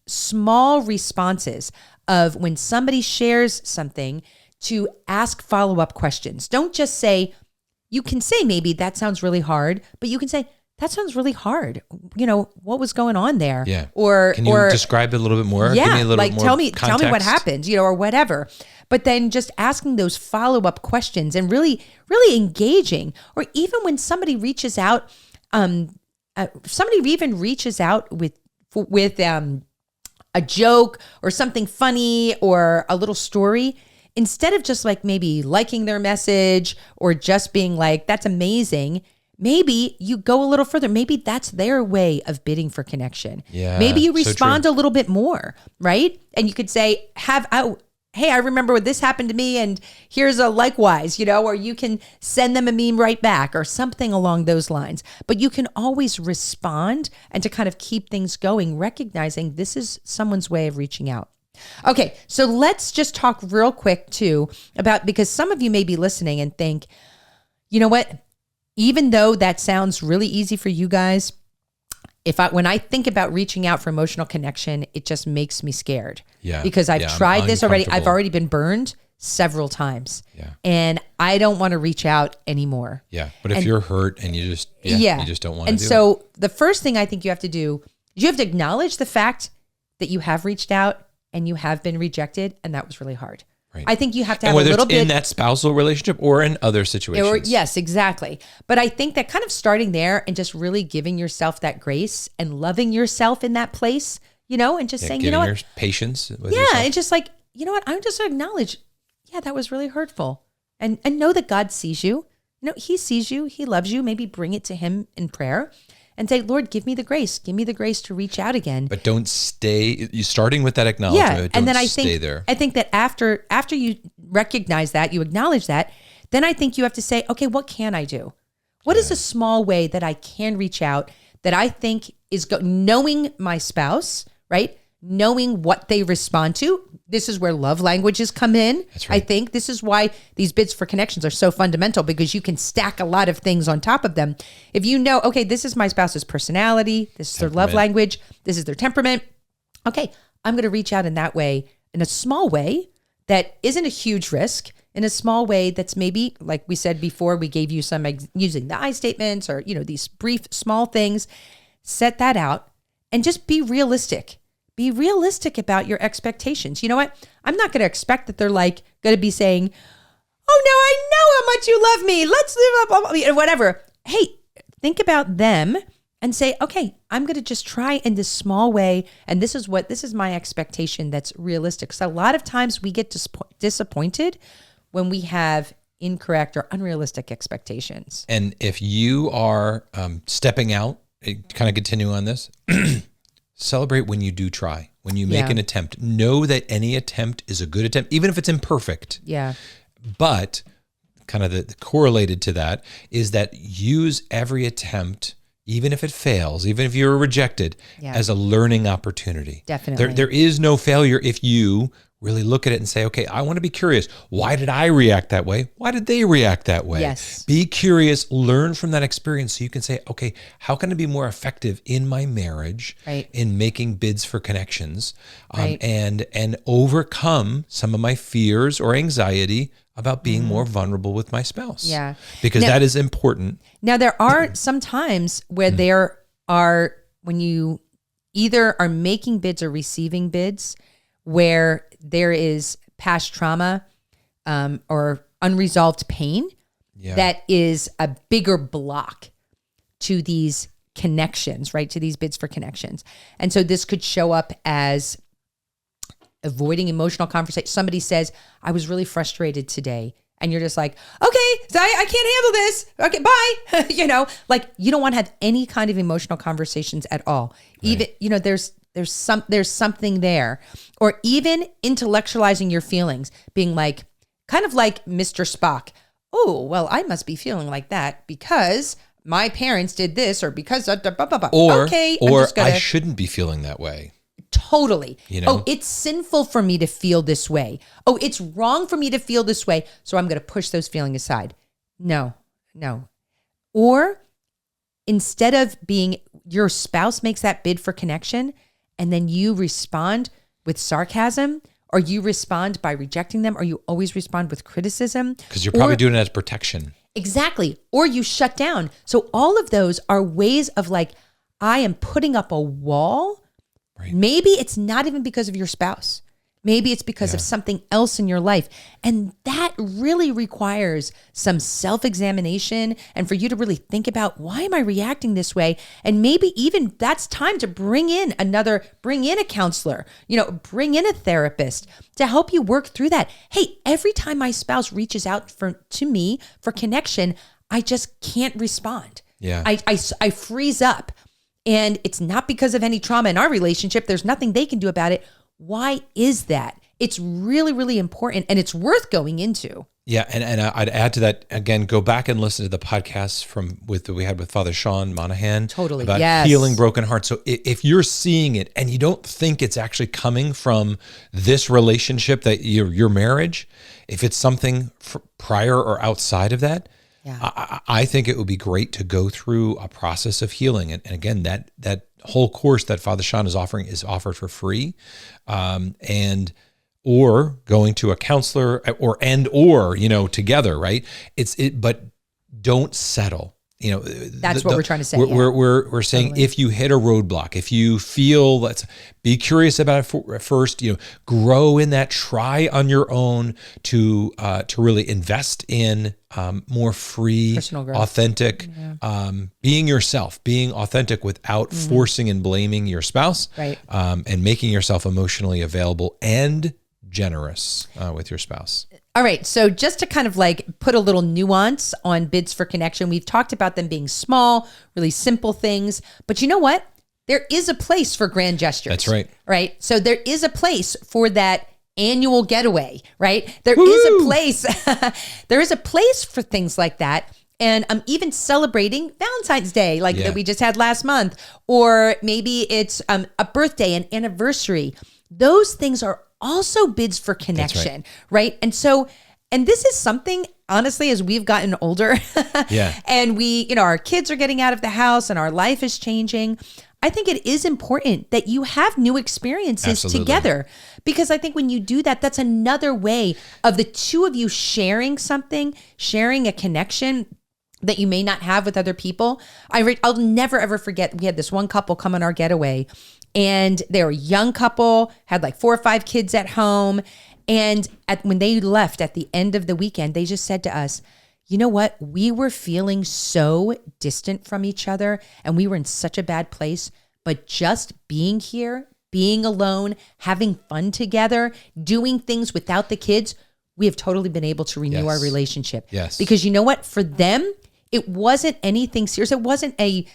small responses of when somebody shares something, to ask follow-up questions. Don't just say, you can say maybe that sounds really hard, but you can say, that sounds really hard. What was going on there? Yeah. Or can you describe it a little bit more? Yeah. Give me a little like bit more tell me what context. happened, or whatever. But then just asking those follow-up questions and really, really engaging. Or even when somebody reaches out, somebody even reaches out with a joke or something funny or a little story, instead of just like maybe liking their message or just being like, that's amazing, maybe you go a little further. Maybe that's their way of bidding for connection. Yeah, maybe you respond a little bit more, right? And you could say, hey, I remember when this happened to me and here's a likewise, or you can send them a meme right back or something along those lines. But you can always respond and to kind of keep things going, recognizing this is someone's way of reaching out. Okay, so let's just talk real quick too about, because some of you may be listening and think, you know what, even though that sounds really easy for you guys, when I think about reaching out for emotional connection, it just makes me scared. Yeah. Because I've tried this already. I've already been burned several times. Yeah. And I don't want to reach out anymore. Yeah. But if you're hurt and you just, you just don't want to do it. And so the first thing I think you have to do is you have to acknowledge the fact that you have reached out and you have been rejected. And that was really hard. Right. I think you have to have a little bit in that spousal relationship or in other situations. Yes, exactly. But I think that kind of starting there and just really giving yourself that grace and loving yourself in that place, and just saying, what? Patience with yourself. And just like, what? I'm just acknowledge, that was really hurtful. And know that God sees you. He sees you. He loves you. Maybe bring it to him in prayer and say, Lord, give me the grace. Give me the grace to reach out again. But don't stay, you starting with that acknowledgement. And then stay there. I think that after you recognize that, you acknowledge that, then I think you have to say, okay, what can I do? What is a small way that I can reach out that I think is knowing my spouse, right? Knowing what they respond to. This is where love languages come in. That's right. I think this is why these bids for connections are so fundamental, because you can stack a lot of things on top of them. If you know, okay, this is my spouse's personality, this is their love language, this is their temperament. Okay, I'm going to reach out in that way, in a small way that isn't a huge risk, in a small way that's maybe, like we said before, we gave you some using the I statements or, these brief, small things. Set that out and just be realistic. Be realistic about your expectations. You know what? I'm not going to expect that they're going to be saying, oh no, I know how much you love me. Let's live up, whatever. Hey, think about them and say, okay, I'm going to just try in this small way. And this is my expectation that's realistic. So a lot of times we get disappointed when we have incorrect or unrealistic expectations. And if you are stepping out, kind of continue on this, celebrate when you do try, when you make an attempt. Know that any attempt is a good attempt, even if it's imperfect. Yeah. But kind of the correlated to that is that use every attempt, even if it fails, even if you're rejected, as a learning opportunity. Definitely. There is no failure if you really look at it and say, okay, I want to be curious. Why did I react that way? Why did they react that way? Yes. Be curious, learn from that experience so you can say, okay, how can I be more effective in my marriage, in making bids for connections, and overcome some of my fears or anxiety about being more vulnerable with my spouse. Yeah. Because that is important. Now, there are some times where when you either are making bids or receiving bids, where there is past trauma or unresolved pain that is a bigger block to these connections, right? To these bids for connections. And so this could show up as avoiding emotional conversation. Somebody says, I was really frustrated today. And you're just like, okay, so I can't handle this. Okay, bye. You don't want to have any kind of emotional conversations at all. Right. Even, there's something there. Or even intellectualizing your feelings, being kind of like Mr. Spock. Oh, well, I must be feeling like that because my parents did this, or because I shouldn't be feeling that way. Totally. Oh, it's sinful for me to feel this way. Oh, it's wrong for me to feel this way. So I'm going to push those feelings aside. No. Or instead of your spouse makes that bid for connection and then you respond with sarcasm, or you respond by rejecting them, or you always respond with criticism. Because you're probably doing it as protection. Exactly. Or you shut down. So all of those are ways of I am putting up a wall. Right. Maybe it's not even because of your spouse. Maybe it's because of something else in your life. And that really requires some self-examination and for you to really think about, why am I reacting this way? And maybe even that's time to bring in a counselor, bring in a therapist to help you work through that. Hey, every time my spouse reaches out to me for connection, I just can't respond. Yeah. I freeze up. And it's not because of any trauma in our relationship. There's nothing they can do about it. Why is that? It's really, really important, and it's worth going into. Yeah, and I'd add to that, again, go back and listen to the podcast we had with Father Sean Monahan. Totally, about healing broken hearts. So if you're seeing it and you don't think it's actually coming from this relationship, that your marriage, if it's something prior or outside of that, I think it would be great to go through a process of healing. And again, that whole course that Father Sean is offering is offered for free. And or going to a counselor or together, right? But don't settle. That's what we're trying to say. We're saying totally. If you hit a roadblock, if you feel, let's be curious about it first, grow in that, try on your own to really invest in more free, authentic, being yourself, being authentic without forcing and blaming your spouse, right? And making yourself emotionally available and generous with your spouse. All right. So just to kind of put a little nuance on bids for connection, we've talked about them being small, really simple things, but you know what? There is a place for grand gestures. That's right. Right. So there is a place for that annual getaway, right? There is a place for things like that. And I'm even celebrating Valentine's Day, that we just had last month, or maybe it's a birthday, an anniversary. Those things are also bids for connection, right? And this is something, honestly, as we've gotten older and we, our kids are getting out of the house and our life is changing, I think it is important that you have new experiences together, because I think when you do that, that's another way of the two of you sharing something, sharing a connection that you may not have with other people. I'll never, ever forget, we had this one couple come on our getaway, and they were a young couple, had 4 or 5 kids at home. And when they left at the end of the weekend, they just said to us, you know what? We were feeling so distant from each other and we were in such a bad place, but just being here, being alone, having fun together, doing things without the kids, we have totally been able to renew our relationship. Yes. Because you know what? For them, it wasn't anything serious. It wasn't a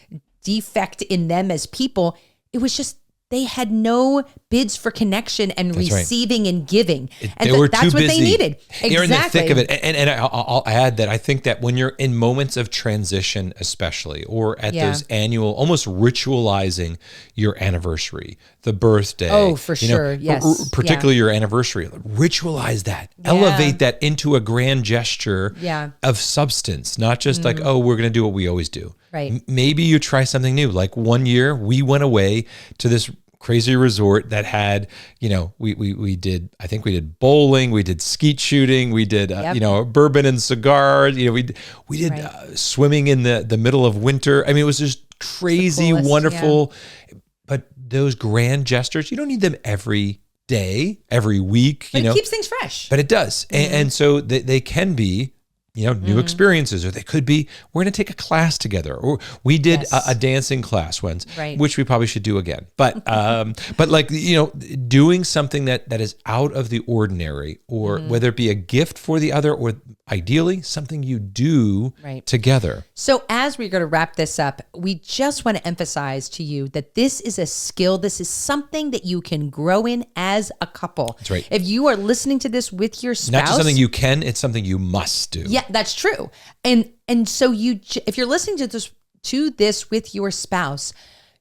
defect in them as people. It was just, they had no bids for connection and receiving and giving. And they were that's too what busy. they needed. Exactly. You're in the thick of it. And I'll add that I think that when you're in moments of transition, especially, or at those annual, almost ritualizing your anniversary, the birthday. Oh, for sure. Yes. Particularly your anniversary. Ritualize that. Elevate that into a grand gesture of substance, not just we're going to do what we always do. Right. Maybe you try something new. Like one year we went away to this crazy resort that had, we did bowling, we did skeet shooting, we did, bourbon and cigars, we did swimming in the middle of winter. I mean, it was just crazy, wonderful, but those grand gestures, you don't need them every day, every week, but it keeps things fresh. But it does. And so they can be, new experiences, or they could be, we're going to take a class together, or we did a dancing class once, which we probably should do again. But, doing something that is out of the ordinary, or whether it be a gift for the other, or ideally something you do together. So as we're going to wrap this up, we just want to emphasize to you that this is a skill. This is something that you can grow in as a couple. That's right. If you are listening to this with your spouse, not just something you can, it's something you must do. Yeah, that's true. And so if you're listening to this with your spouse,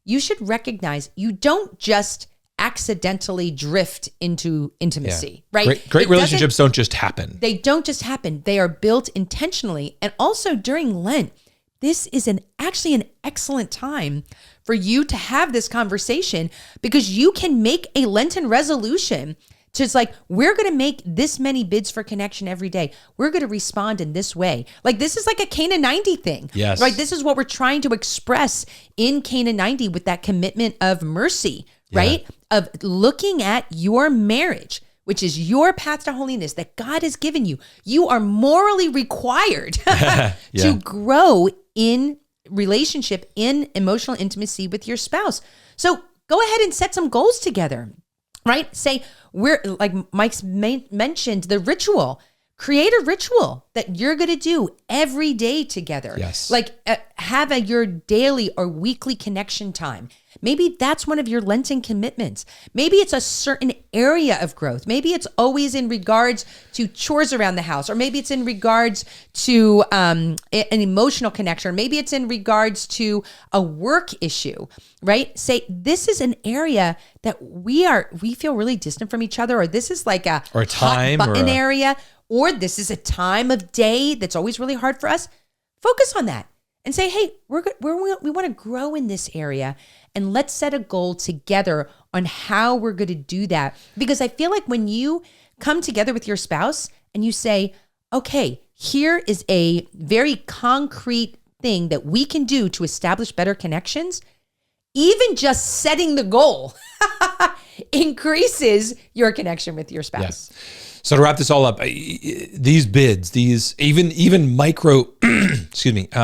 you should recognize you don't just accidentally drift into intimacy, right? Great relationships don't just happen. They don't just happen. They are built intentionally. And also during Lent, this is actually an excellent time for you to have this conversation, because you can make a Lenten resolution to, it's we're going to make this many bids for connection every day. We're going to respond in this way. This is like a Cana 90 thing. Yes. Right? This is what we're trying to express in Cana 90 with that commitment of mercy, right? Of looking at your marriage, which is your path to holiness that God has given you. You are morally required to grow in relationship, in emotional intimacy with your spouse. So go ahead and set some goals together, right? Say, we're, like Mike's mentioned, the ritual. Create a ritual that you're going to do every day together. Yes. Have your daily or weekly connection time. Maybe that's one of your Lenten commitments. Maybe it's a certain area of growth. Maybe it's always in regards to chores around the house, or maybe it's in regards to an emotional connection, or maybe it's in regards to a work issue, right? Say, this is an area that we feel really distant from each other, or this is like a time hot button area, or this is a time of day that's always really hard for us. Focus on that. and say, hey, we want to grow in this area, and let's set a goal together on how we're going to do that. Because I feel like when you come together with your spouse and you say, okay, here is a very concrete thing that we can do to establish better connections, even just setting the goal increases your connection with your spouse. Yeah. So to wrap this all up, these bids, these even micro,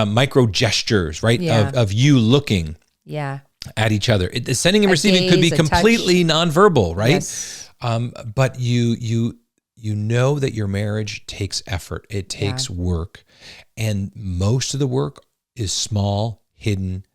micro gestures, right? Yeah. Of you looking at each other. Sending and receiving could be completely nonverbal, right? Yes. But you know that your marriage takes effort. It takes work. And most of the work is small, hidden,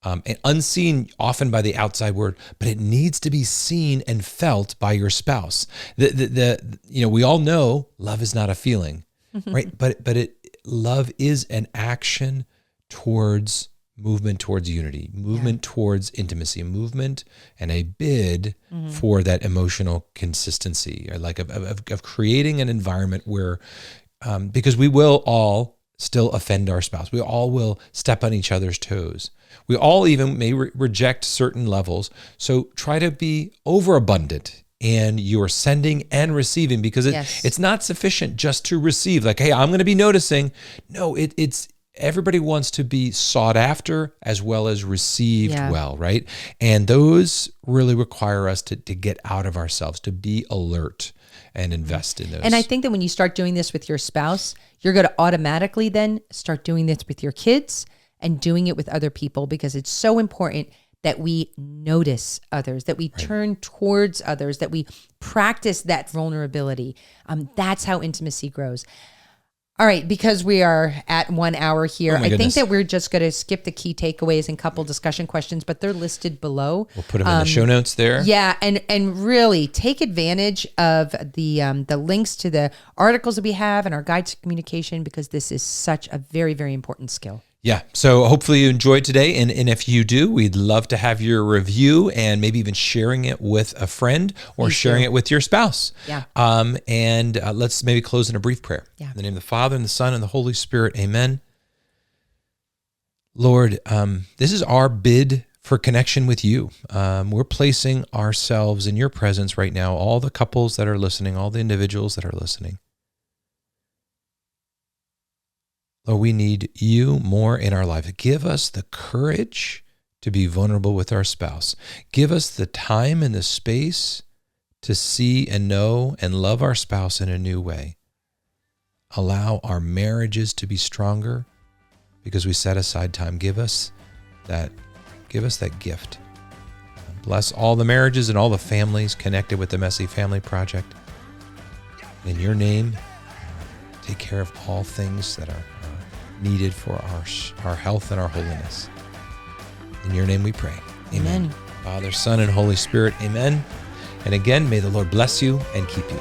and unseen often by the outside world, but it needs to be seen and felt by your spouse. We all know love is not a feeling, right? But love is an action towards movement, towards unity, movement towards intimacy, movement and a bid for that emotional consistency, or like of creating an environment where, because we will all still offend our spouse. We all will step on each other's toes. We all even may reject certain levels. So try to be overabundant in your sending and receiving, because it's not sufficient just to receive. Like, hey, I'm going to be noticing. No, it's everybody wants to be sought after as well as received well, right? And those really require us to get out of ourselves, to be alert and invest in those. And I think that when you start doing this with your spouse, you're going to automatically then start doing this with your kids and doing it with other people, because it's so important that we notice others, that we turn towards others, that we practice that vulnerability. That's how intimacy grows. All right, because we are at 1 hour here, I think that we're just going to skip the key takeaways and couple discussion questions, but they're listed below. We'll put them in the show notes there. Yeah, and really take advantage of the links to the articles that we have and our guides to communication, because this is such a very, very important skill. Yeah. So hopefully you enjoyed today. And if you do, we'd love to have your review and maybe even sharing it with a friend or sharing it with your spouse. Yeah. And let's maybe close in a brief prayer. Yeah. In the name of the Father and the Son and the Holy Spirit. Amen. Lord, this is our bid for connection with you. We're placing ourselves in your presence right now, all the couples that are listening, all the individuals that are listening. Lord, we need you more in our life. Give us the courage to be vulnerable with our spouse. Give us the time and the space to see and know and love our spouse in a new way. Allow our marriages to be stronger because we set aside time. Give us that gift. Bless all the marriages and all the families connected with the Messy Family Project. In your name, take care of all things that are needed for our health and our holiness. In your name we pray. Amen. Father, Son, and Holy Spirit. Amen. And again, may the Lord bless you and keep you.